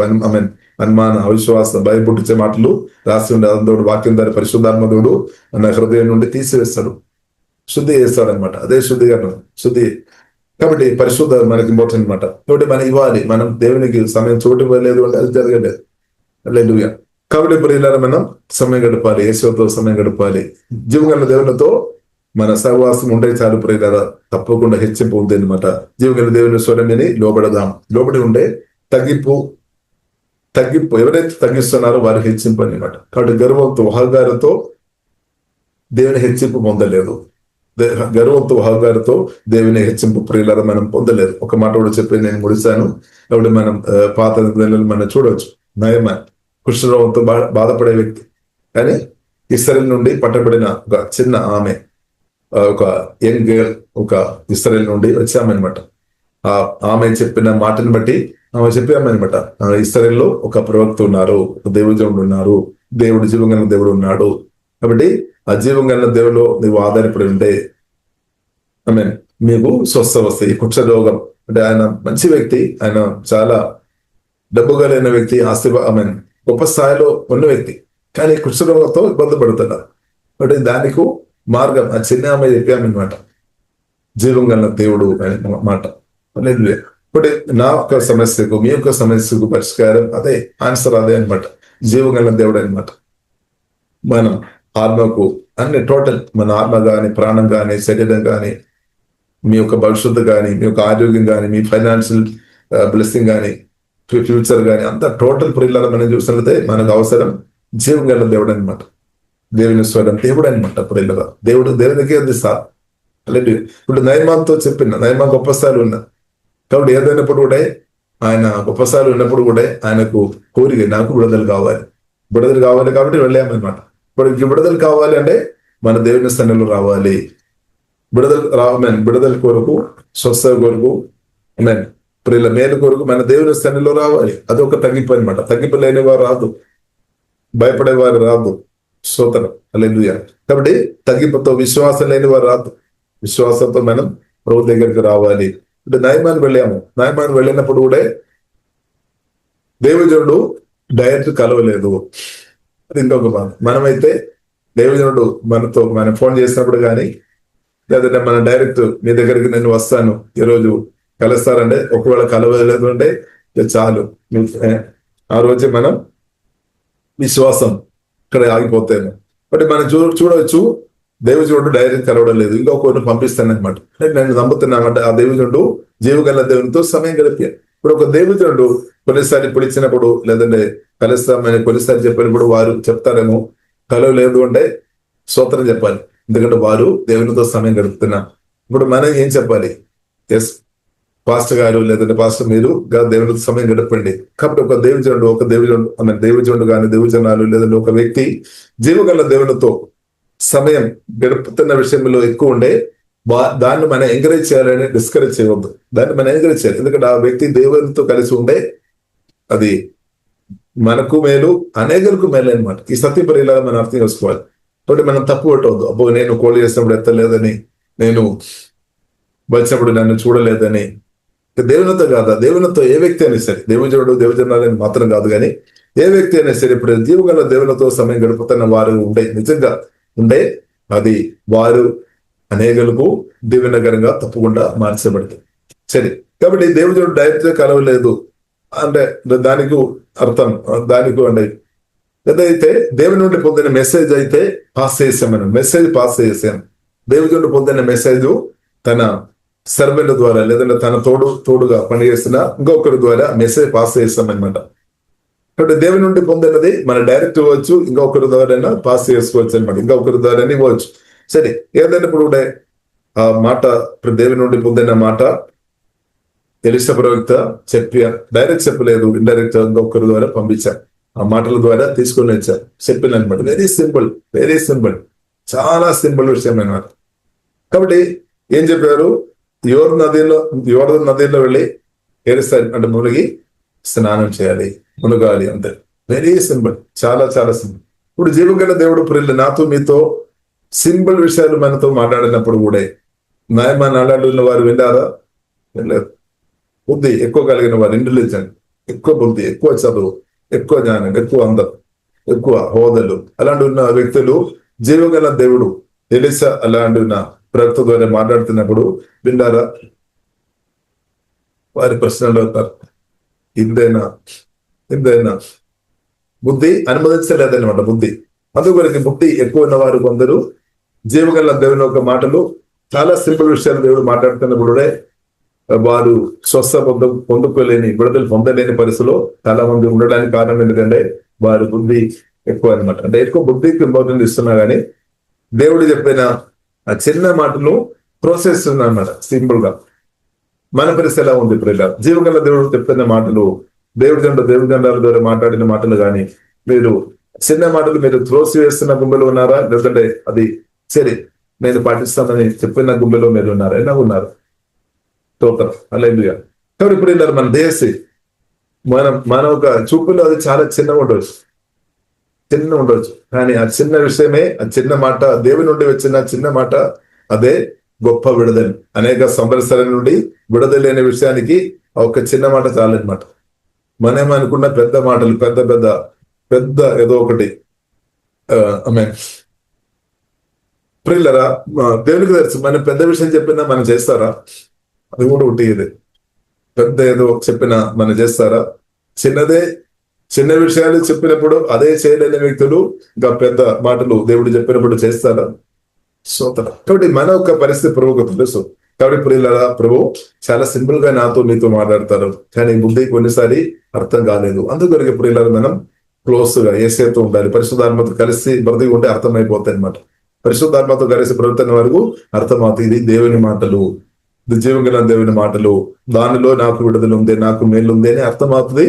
Speaker 1: అనుమాన, అవిశ్వాసం, భయపుట్టించే మాటలు రాసి ఉండే అందుడు వాక్యం ద్వారా పరిశుద్ధాత్మదుడు మన హృదయం నుండి తీసివేస్తాడు, శుద్ధి చేస్తాడనమాట. అదే శుద్ధి. కాబట్టి పరిశుద్ధ మనకి ఇంపార్టెంట్ అనమాట. కాబట్టి మనం ఇవ్వాలి. మనం దేవునికి సమయం చోటు ఇవ్వలేదు అంటే అది జరగలేదు. హల్లెలూయా. కాబట్టి ఇప్పుడు ఇలా మనం సమయం గడపాలి, యేసుతో సమయం గడపాలి. జీవగల దేవునితో మన సహవాసం ఉంటే చాలు ప్రియులారా, తప్పకుండా హెచ్చింపు ఉంది అనమాట. జీవగల దేవుని స్వరమిని లోబడదాం. లోబడి ఉండే తగ్గింపు ఎవరైతే తగ్గిస్తున్నారో వారికి హెచ్చింపు అనమాట. కాబట్టి గర్వంతో, అహంకారంతో దేవుని హెచ్చింపు పొందలేదు. గర్వంతో అహంకారంతో దేవుని హెచ్చింపు ప్రియులారా మనం పొందలేదు. ఒక మాట కూడా చెప్పి నేను ముడిస్తాను. కాబట్టి మనం పాత నిబంధనలు మనం చూడవచ్చు. నయమాన్ కుష్ఠరోగంతో బాధపడే వ్యక్తి, కానీ ఇశ్రాయేలు నుండి పట్టబడిన ఒక చిన్న ఆమె, ఒక యంగ్ గర్ల్, ఒక ఇశ్రాయేలు నుండి వచ్చామన్నమాట. ఆమె చెప్పిన మాటను బట్టి ఆమె చెప్పామన్నమాట, ఇశ్రాయేల్లో ఒక ప్రవక్త ఉన్నారు, ఒక దేవుడు ఉన్నారు, దేవుడు జీవంగల దేవుడు ఉన్నాడు. కాబట్టి ఆ జీవంగల దేవుడు నీవు ఆధారపడి ఉంటే మీకు స్వస్థ వస్తాయి. కుష్ఠరోగం అంటే ఆయన మంచి వ్యక్తి, ఆయన చాలా డబ్బు కలిగిన వ్యక్తి, ఆస్తి గొప్ప స్థాయిలో ఉన్న వ్యక్తి, కానీ కుష్ఠరోగంతో ఇబ్బంది పడుతున్నారు. కాబట్టి దానికి మార్గం ఆ చిన్న ఆమె చెప్పామన్నమాట, జీవం గల దేవుడు అనే మాట. ఇప్పుడు నా యొక్క సమస్యకు, మీ యొక్క సమస్యకు పరిష్కారం అదే, ఆన్సర్ అదే అనమాట, జీవం గల దేవుడు అనమాట. మనం ఆత్మకు అన్ని టోటల్, మన ఆత్మ కానీ, ప్రాణం కానీ, శరీరం కానీ, మీ యొక్క భవిష్యత్తు కానీ, మీ యొక్క ఆరోగ్యం కానీ, మీ ఫైనాన్షియల్ బ్లెస్సింగ్ కానీ, ఫ్యూచర్ కానీ, అంతా టోటల్ ప్రియులను మనం చూసినట్లయితే మనకు అవసరం జీవం గల దేవుడు అనమాట. దేవుని స్వరం దేవుడు అనమాట. ప్రియులుగా దేవునికి అందిస్తా. అలాంటి ఇప్పుడు నయమాన్తో చెప్పిన, నయమాన్ గొప్ప స్థాయిలో ఉన్నా కాబట్టి ఏదైనప్పుడు కూడా ఆయన గొప్ప స్థాయిలో ఉన్నప్పుడు కూడా ఆయనకు కోరిక, నాకు విడుదల కావాలి, విడుదల కావాలి కాబట్టి వెళ్ళామన్నమాట. ఇప్పుడు విడుదల కావాలి అంటే మన దేవుని స్థానంలో రావాలి. విడుదల కొరకు, స్వస్థ కొరకు, ప్రియుల మేలు కొరకు మన దేవుని స్థానంలో రావాలి. అదొక తగ్గింపు అనమాట. తగ్గింపు లేని వారు రాదు, భయపడేవారు రాదు. స్తోత్రం, హల్లెలూయా. కాబట్టి తగ్గింపుతో, విశ్వాసం లేని వారు రాదు. విశ్వాసంతో మనం ప్రభు దగ్గరికి రావాలి. అంటే నయమాన్ వెళ్ళినప్పుడు కూడా దేవుజనుడు డైరెక్ట్ కలవలేదు. అది ఇంకొక బాధ. మనమైతే దేవుజనుడు మనం ఫోన్ చేసినప్పుడు కానీ, లేదంటే మనం డైరెక్ట్ మీ దగ్గరికి నేను వస్తాను, ఈరోజు కలుస్తారంటే, ఒకవేళ కలవలేదు అంటే చాలు, ఆ రోజే మనం విశ్వాసం ఇక్కడ ఆగిపోతాము. బట్ మనం చూడవచ్చు, దేవుజనుడు డైరెక్ట్ కలవడం లేదు, ఇంకొకరిని పంపిస్తానమాట. నేను నమ్ముతున్నామంటే ఆ దేవుజనుడు జీవగల దేవునితో సమయం గడిపాను. ఇప్పుడు ఒక దేవుజనుడు కొన్నిసారి పిలిచినప్పుడు, లేదంటే కలుస్తామని కొన్నిసారి చెప్పినప్పుడు వారు చెప్తారేమో, కలవలేదు అంటే స్తోత్రం చెప్పాలి, ఎందుకంటే వారు దేవునితో సమయం గడుపుతున్నా. ఇప్పుడు మనం ఏం చెప్పాలి? ఎస్ పాస్టర్ గారు, లేదంటే పాస్టర్ మీరు దేవునితో సమయం గడపండి. కాబట్టి ఒక దేవుజనుడు కానీ, దేవుజనాలు, లేదంటే ఒక వ్యక్తి జీవగల దేవునితో సమయం గడుపుతున్న విషయంలో ఎక్కువ ఉండే దాన్ని మనం ఎంకరేజ్ చేయాలని డిస్కరేజ్ చేయవద్దు. దాన్ని మనం ఎంకరేజ్ చేయాలి, ఎందుకంటే ఆ వ్యక్తి దేవునితో కలిసి ఉండే అది మనకు మేలు, అనేకులకు మేలు అనమాట. ఈ సత్యపరిలా మనం అర్థం చేసుకోవాలి. కాబట్టి మనం తప్పు పట్టవద్దు. అబ్బో నేను కోళ్ళు చేసినప్పుడు ఎత్తలేదని, నేను వచ్చినప్పుడు నన్ను చూడలేదని. దేవునితో కాదా, దేవునితో ఏ వ్యక్తి అయినా సరే, దేవుజనాలని మాత్రం కాదు, కానీ ఏ వ్యక్తి అయినా సరే ఇప్పుడు జీవగల దేవునితో సమయం గడుపుతున్న వారు నిజంగా ఉండే అది వారు అనేకులకు దీవెనకరంగా తప్పకుండా మార్చబడుతుంది. సరే, కాబట్టి దేవుడు డైరెక్ట్ గా కలవలేదు అంటే దానికి అర్థం, దానికి అంటే ఏదైతే దేవుని నుండి పొందిన మెసేజ్ అయితే పాస్ చేసాను. దేవుడి నుండి పొందిన మెసేజ్ తన సర్వెంట్ ద్వారా, లేదంటే తన తోడుగా పనిచేస్తున్న ఇంకొకరి ద్వారా మెసేజ్ పాస్ చేస్తామన్నమాట. కాబట్టి దేవుని నుండి పొందినది మన డైరెక్ట్ ఇవ్వచ్చు, ఇంకొకరి ద్వారా పాస్ చేసుకోవచ్చు అనమాట, ఇంకొకరి ద్వారా ఇవ్వచ్చు. సరే, ఏదైనప్పుడు కూడా ఆ మాట, దేవుని నుండి పొందిన మాట ఎలీషా ప్రవక్త డైరెక్ట్ చెప్పలేదు, ఇండైరెక్ట్ ఇంకొకరి ద్వారా పంపించారు. ఆ మాటల ద్వారా తీసుకొని వచ్చారు, చెప్పిన అనమాట. వెరీ సింపుల్, చాలా సింపుల్ విషయం అనమాట. కాబట్టి ఏం చెప్పారు? యోర్దాను నదిలో వెళ్ళి అంటే మునిగి స్నానం చేయాలి, మునగాలి, అంతే. వెరీ సింపుల్, చాలా చాలా సింపుల్. ఇప్పుడు జీవగల దేవుడు ప్రియులు నాతో మీతో సింపుల్ విషయాలు మనతో మాట్లాడినప్పుడు కూడా నయమాన్ అలాంటి వారు విన్నారా? వినలేదు. బుద్ధి ఎక్కువ కలిగిన వారు, ఇంటెలిజెంట్, ఎక్కువ బుద్ధి, ఎక్కువ చదువు, ఎక్కువ జ్ఞానం, ఎక్కువ అందం, ఎక్కువ హోదాలు, అలాంటి ఉన్న వ్యక్తులు జీవగల దేవుడు ఎలీషా అలాంటి ఉన్న ప్రవక్త ద్వారా మాట్లాడుతున్నప్పుడు విన్నారా? వారి ప్రశ్నలు అవుతారు, ఇంతైనా బుద్ధి అనుమతించలేదన్నమాట. బుద్ధి అందుకొరకు బుద్ధి ఎక్కువ ఉన్న వారు కొందరు జీవగల దేవుని యొక్క మాటలు, చాలా సింపుల్ విషయాలు దేవుడు మాట్లాడుతున్నప్పుడు వారు స్వస్థ పొందుకోలేని, విడుదల పొందలేని పరిస్థితిలో చాలా మంది ఉండడానికి కారణం ఏంటంటే వారి బుద్ధి ఎక్కువ అనమాట. అంటే ఎక్కువ బుద్ధికి ఇంపార్టెన్స్ ఇస్తున్నా కానీ దేవుడు చెప్పిన ఆ చిన్న మాటలు ప్రోత్సహిస్తుంది అనమాట. సింపుల్ గా మన పరిస్థితి ఎలా ఉంది ఇప్పుడు? ఇలా జీవగల దేవుడు చెప్తున్న మాటలు, దేవుడి జెండాల ద్వారా మాట్లాడిన మాటలు కానీ, మీరు చిన్న మాటలు మీరు త్రోసివేస్తున్న గుంబెలో ఉన్నారా? లేదంటే అది సరే నేను పాటిస్తానని చెప్పిన గుంబెలో మీరు ఉన్నారా? ఎలా ఉన్నారు? టోటల్ హల్లెలూయా. కాబట్టి ఇప్పుడు ఇలా మన దేశీ మన ఒక చూపులో అది చాలా చిన్న ఉండొచ్చు, కానీ ఆ చిన్న విషయమే, ఆ చిన్న మాట, దేవుని నుండి వచ్చిన చిన్న మాట, అదే గొప్ప విడుదల. అనేక సంవత్సరాల నుండి విడుదలైన విషయానికి ఒక చిన్న మాట చాలన్నమాట. మనం అనుకున్న పెద్ద మాటలు, పెద్ద ఏదో ఒకటి ప్రిల్లరా, దేవునికి తెలుసు మనం పెద్ద విషయం చెప్పినా మనం చేస్తారా? అది కూడా ఒకటి. ఇది పెద్ద ఏదో చెప్పినా మనం చేస్తారా? చిన్న విషయాలు చెప్పినప్పుడు అదే చేయలేని వ్యక్తులు ఇంకా పెద్ద మాటలు దేవుడు చెప్పినప్పుడు చేస్తారా? సోతరా. కాబట్టి మన యొక్క పరిస్థితి ప్రభువుకు తెలుసు. కాబట్టి ప్రియులారా, ప్రభు చాలా సింపుల్ గా నాతో మీతో మాట్లాడతారు, కానీ బుద్ధి కొన్నిసారి అర్థం కాలేదు. అందుకొరకు ప్రియులారా, మనం క్లోజ్ గా యేసుతో ఉండాలి. పరిశుద్ధాత్మతో కలిసి బ్రతికి ఉంటే అర్థమైపోతాయి అనమాట. పరిశుద్ధాత్మతో కలిసి బ్రతుకుతున్న వరకు అర్థమవుతుంది, ఇది దేవుని మాటలు, ఇది జీవగల దేవుని మాటలు, దానిలో నాకు విడుదల ఉంది, నాకు మేలు ఉంది అని అర్థమవుతుంది.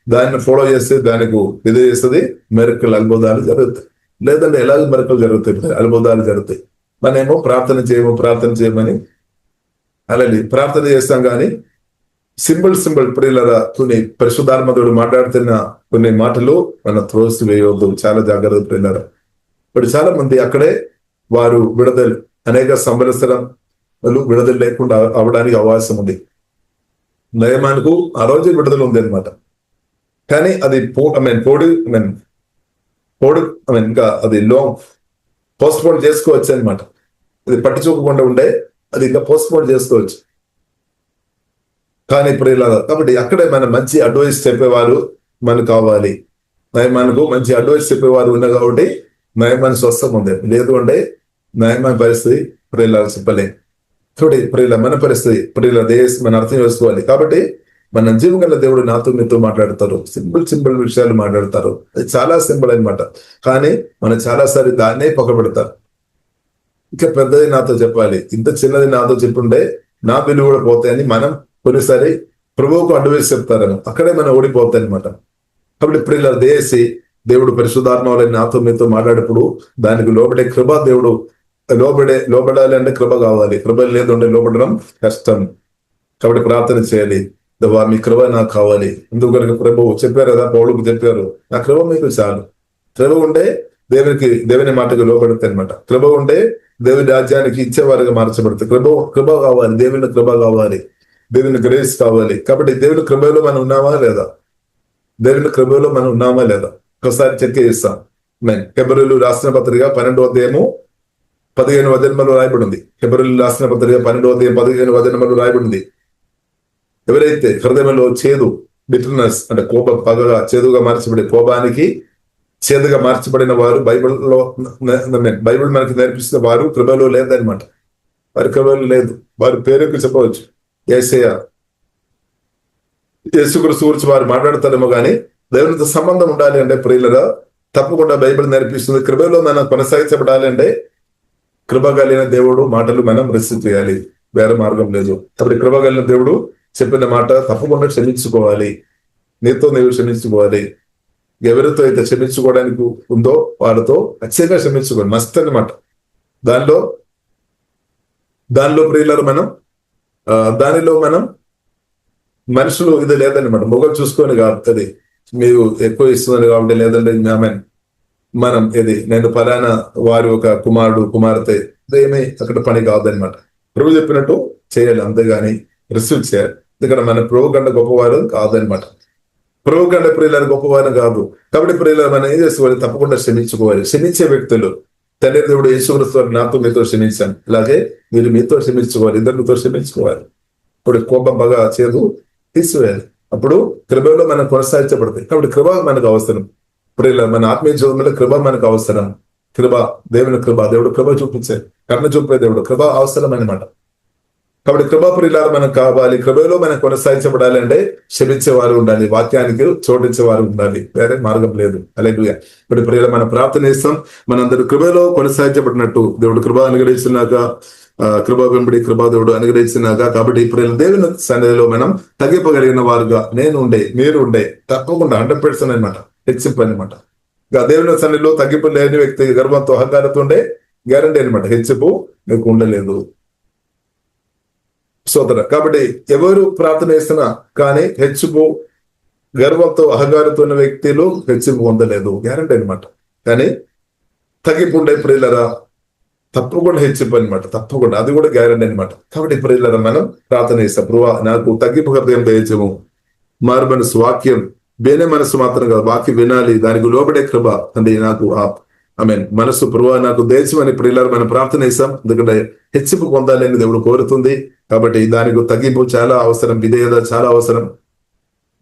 Speaker 1: దాన్ని ఫాలో చేస్తే దానికి ఇది చేస్తుంది, మెరుకలు అద్భుతాలు జరుగుతాయి. లేదంటే ఎలాగ మెరుకలు జరుగుతాయి, అద్భుతాలు జరుగుతాయి. మనమేమో ప్రార్థన చేయమని అలాగే ప్రార్థన చేస్తాం, కానీ సింపుల్ ప్రియులరా, కొన్ని పరిశుద్ధాత్మతో మాట్లాడుతున్న కొన్ని మాటలు మన త్రోసి వేయవద్దు. చాలా జాగ్రత్త ప్రియులరా. ఇప్పుడు చాలా మంది అక్కడే వారు అనేక సంవత్సరాలు విడుదల లేకుండా అవడానికి అవకాశం ఉంది. నయమానికి ఆ రోజు విడుదల ఉంది అనమాట, కానీ అది ఇంకా అది పోస్ట్ పోన్ చేసుకోవచ్చు అనమాట. అది పట్టి చూపకుండా ఉండే అది ఇంకా పోస్ట్ పోన్ చేసుకోవచ్చు. కానీ ఇప్పుడు ఇలా కాబట్టి అక్కడే మన మంచి అడ్వైస్ చెప్పేవారు మనకు కావాలి. నయమానికి మంచి అడ్వైస్ చెప్పేవారు ఉన్నారు కాబట్టి నయమాన్ని స్వస్థం ఉంది. లేదు అంటే నయమాని పరిస్థితి ప్రియుల చెప్పలే. చూడండి ప్రియుల, మన పరిస్థితి ప్రియుల దేశం మనం అర్థం చేసుకోవాలి. కాబట్టి మన జీవగల దేవుడు నాతో మీతో మాట్లాడతారు, సింపుల్ విషయాలు మాట్లాడతారు. అది చాలా సింపుల్ అనమాట, కానీ మనం చాలాసారి దాన్నే పక్కబెడతారు. ఇంకా పెద్దది నాతో చెప్పాలి, ఇంత చిన్నది నాతో చెప్పుంటే నా విలువ కూడా పోతాయని మనం కొన్నిసారి ప్రభువుకు అడ్వైస్ చెప్తారని అక్కడే మనం ఓడిపోతాయి అనమాట. కాబట్టి ప్రియుల దేవుడు పరిశుద్ధాత్మ నాతో మీతో మాట్లాడేప్పుడు దానికి లోబడే కృప, దేవుడు లోబడాలి అంటే కృప కావాలి. కృప లేదంటే లోబడడం కష్టం. కాబట్టి ప్రార్థన చేయాలి, దేవా మీ కృప నాకు కావాలి. ఎందుకనగా ప్రభువు చెప్పారు కదా, పౌలుకు చెప్పారు, నా కృప మీకు చాలు. కృప ఉంటే దేవుని మాటకు లోబడతాయి అనమాట. కృప ఉంటే దేవుని రాజ్యానికి ఇచ్చేవారుగా మార్చబడతాయి. కృప కావాలి, దేవుని కృప కావాలి, దేవుని గ్రేస్ కావాలి. కాబట్టి దేవుని కృపలో మనం ఉన్నామా లేదా? దేవుని కృపలో మనం ఉన్నామా లేదా? ఒకసారి చెక్ చేస్తాం. హెబ్రీయులకు రాసిన పత్రిక 12వ అధ్యాయము 15వ వచనంలో రాయబడింది. హెబ్రీయులకు రాసిన పత్రిక 12వ అధ్యాయం 15వ వచనంలో రాయబడింది, ఎవరైతే హృదయంలో చేదు, బిటర్నెస్ అంటే కోపం, పగగా చేదుగా మార్చబడి, కోపానికి చేదుగా మార్చబడిన వారు బైబిల్ మనకి నేర్పిస్తున్న వారు కృపలో లేదనమాట. వారి కృపలో లేదు. వారి పేరుకు చెప్పవచ్చు యేసయ్య, యేసుక్రీస్తు గురించి వారు మాట్లాడతారేమో, కానీ దేవునితో సంబంధం ఉండాలి అంటే ప్రియులరా తప్పకుండా బైబిల్ నేర్పిస్తుంది. కృపలో మనం కొనసాగించబడాలి అంటే కృప కలిగిన దేవుడు మాటలు మనం రిసీవ్ చేయాలి, వేరే మార్గం లేదు. కాబట్టి కృప కలిగిన దేవుడు చెప్పిన మాట తప్పకుండా క్షమించుకోవాలి. నీతో నీవు క్షమించుకోవాలి. ఎవరితో అయితే క్షమించుకోవడానికి ఉందో వారితో ఖచ్చితంగా క్షమించుకోవాలి, మస్త్ అనమాట. దానిలో ప్రియులరు దానిలో మనం మనుషులు ఇది లేదనమాట. మొగలు చూసుకొని కాదు, మీరు ఎక్కువ ఇస్తున్నారు కాబట్టి, లేదంటే మనం నేను పలానా వారి ఒక కుమారుడు కుమార్తె ఏమీ అక్కడ పని కాదనమాట. ప్రభు చెప్పినట్టు చేయాలి, అంతేగాని రిసీవ్ చేయాలి. ఇక్కడ మన ప్రభు కంటే గొప్పవారు కాదనమాట. ప్రభు కంటే ప్రియులను గొప్పవారు కాదు. కాబట్టి ప్రియులను మనం ఏం చేసుకోవాలి? తప్పకుండా క్షమించుకోవాలి. క్షమించే వ్యక్తులు, తండ్రి దేవుడు యేసుక్రీస్తు నాతో మీతో క్షమించాను, అలాగే మీరు మీతో క్షమించుకోవాలి, ఇద్దరితో క్షమించుకోవాలి. ఇప్పుడు కోపం బాగా చేదు తీసివేయాలి. అప్పుడు కృపలో మనం కొనసాగించబడతాయి. కాబట్టి కృప మనకు అవసరం. ఇప్పుడు ఇలా మన ఆత్మీయ జీవితంలో కృప మనకు అవసరం. దేవుడు కృప చూపించే, కరుణ చూపే దేవుడు, కృప అవసరం అనమాట. కాబట్టి కృపాప్రియులారా మనకు కావాలి. కృపలో మనం కొనసాగించబడాలి అంటే క్షమించేవారు ఉండాలి, వాక్యానికి చోటించేవారు ఉండాలి, వేరే మార్గం లేదు. హల్లెలూయా. ఇప్పుడు ప్రియుల మన ప్రార్థన చేస్తాం, మనందరూ కృపలో కొనసాగించబడినట్టు దేవుడు కృప అనుగ్రహించినాక, కృప వెంబడి కృపాదేవుడు అనుగ్రహించినాక, కాబట్టి ఇప్పుడు దేవుని సన్నిధిలో మనం తగ్గిపోగలిగిన వారుగా నేను ఉండే, మీరు ఉండే, తప్పకుండా 100% అనమాట, హెచ్చింపు అనమాట. దేవుని సన్నిధిలో తగ్గింపు లేని వ్యక్తి గర్వంతో అహంకారంతో ఉండే గ్యారంటీ అనమాట, హెచ్చింపు మీకు ఉండలేదు సోదర. కాబట్టి ఎవరు ప్రార్థన చేస్తున్నా కానీ హెచ్చింపు గర్వంతో అహంకారంతో ఉన్న వ్యక్తులు హెచ్చింపు పొందలేదు, గ్యారంటీ అనమాట. కానీ తగ్గింపు ఉండే ప్రియులరా తప్పకుండా హెచ్చింపు అనమాట, తప్పకుండా అది కూడా గ్యారంటీ అనమాట. కాబట్టి ప్రియులరా మనం ప్రార్థన చేస్తాం, ప్రభువా నాకు తగ్గింపు హృదయం దయచేయము, మారు మనసు, వాక్యం వినే మనసు మాత్రం కాదు, వాక్యం వినాలి, దానికి లోబడే కృప తండ్రి నాకు మనసు ప్రభువా నాకు దయచేయమని ప్రియులారా మనం ప్రార్థన చేస్తాం. ఎందుకంటే హెచ్చింపు పొందాలి అని దేవుడు కోరుతుంది. కాబట్టి దానికి తగ్గింపు చాలా అవసరం, విధేయత చాలా అవసరం,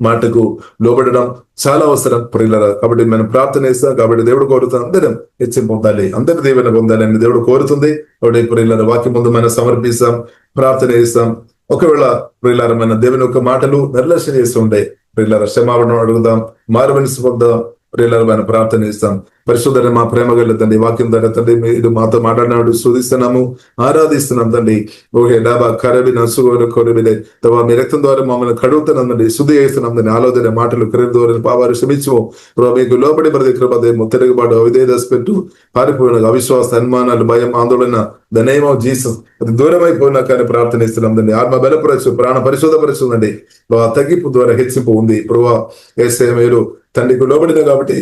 Speaker 1: మాటకు లోబడడం చాలా అవసరం ప్రియులారా. కాబట్టి మనం ప్రార్థన చేస్తాం. కాబట్టి దేవుడు కోరుతాం అందరం హెచ్చింపు పొందాలి, అందరి దీవెన పొందాలి అని దేవుడు కోరుతుంది. కాబట్టి ప్రియులారా వాక్యం ముందు మనం సమర్పిస్తాం, ప్రార్థన చేస్తాం. ఒకవేళ ప్రియులారా మన దేవుని యొక్క మాటలు నిర్లక్ష్యం చేస్తూ ఉంటే ప్రియులారా క్షమాపణ అడుగుదాం, మారుమనసు పొందాం. ప్రియులారా మనం ప్రార్థన చేస్తాం. పరిశుద్ధ మా ప్రేమ గల తండ్రి, వాక్యం ద్వారా తండ్రి మీరు మాతో మాట్లాడినాడు, శోధిస్తున్నాము, ఆరాధిస్తున్నాం తండ్రి. ఓకే డాబా కరబి నసుగోరు కొరబిలే తవా మీ రక్తం ద్వారా మమ్మల్ని కడుగుతున్నాండి, శుద్ధి చేస్తున్నాం తండ్రి. ఆలోచన మాటలు కరెక్ట్ ద్వారా పావారు క్షమించము ప్రభావ, మీకు లోబడి ప్రతి కృపదేమో తిరుగుబాటు అవిధేయత పెట్టు పారిపోయిన అవిశ్వాస, అనుమానాలు, భయం, ఆందోళన ద నేమ్ ఆఫ్ జీసస్ అది దూరమైపోయినా కానీ ప్రార్థనిస్తున్నాం తండ్రి. ఆత్మ బలపరచు, ప్రాణ పరిశోధపరచుందండి. తగ్గింపు ద్వారా హెచ్చింపు ఉంది ప్రభావ. యేసయ్య మీరు తండ్రికి లోబడిన కాబట్టి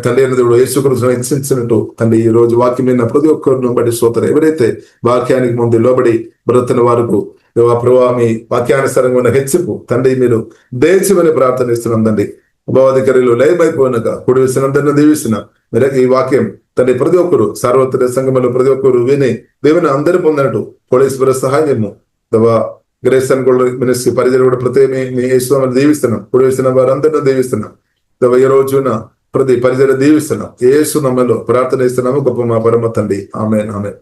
Speaker 1: తండ్రి అయిన దేవుడు యేసుక్రీస్తును హెచ్చించినట్టు తండ్రి ఈ రోజు వాక్యం విన్న ప్రతి ఒక్కరిని బట్టి స్తోత్రం. ఎవరైతే వాక్యానికి ముందు లోబడి బ్రతున్న వారికి ప్రభావ మీ వాక్యానుసారంగా ఉన్న హెచ్చింపు తండ్రి మీరు దయచేయమని ప్రార్థనిస్తున్నాం తండ్రి. భావాధికారులు లయమైపోయినాక కుడి విసినందరినీ దీవిస్తున్నా మీరు ఈ వాక్యం తండ్రి ప్రతి ఒక్కరు సార్వత్రిక సంఘంలో ప్రతి ఒక్కరు విని దేవుని అందరూ పొందినట్టు కోళేశ్వర సహాయము గ్రేస్ అండ్ గోల్డ్ మినిస్ట్రీ పరిచయం కూడా ప్రతి యేసునామములో దీవిస్తున్నాం. కుడి విసిన వారందరినీ దీవిస్తున్నాం. ఈ రోజున ప్రతి పరిచయం దీవిస్తున్నాం. యేసు నామములో ప్రార్థన చేస్తున్నాము గొప్ప మా పరమ తండ్రి. ఆమేన్, ఆమేన్.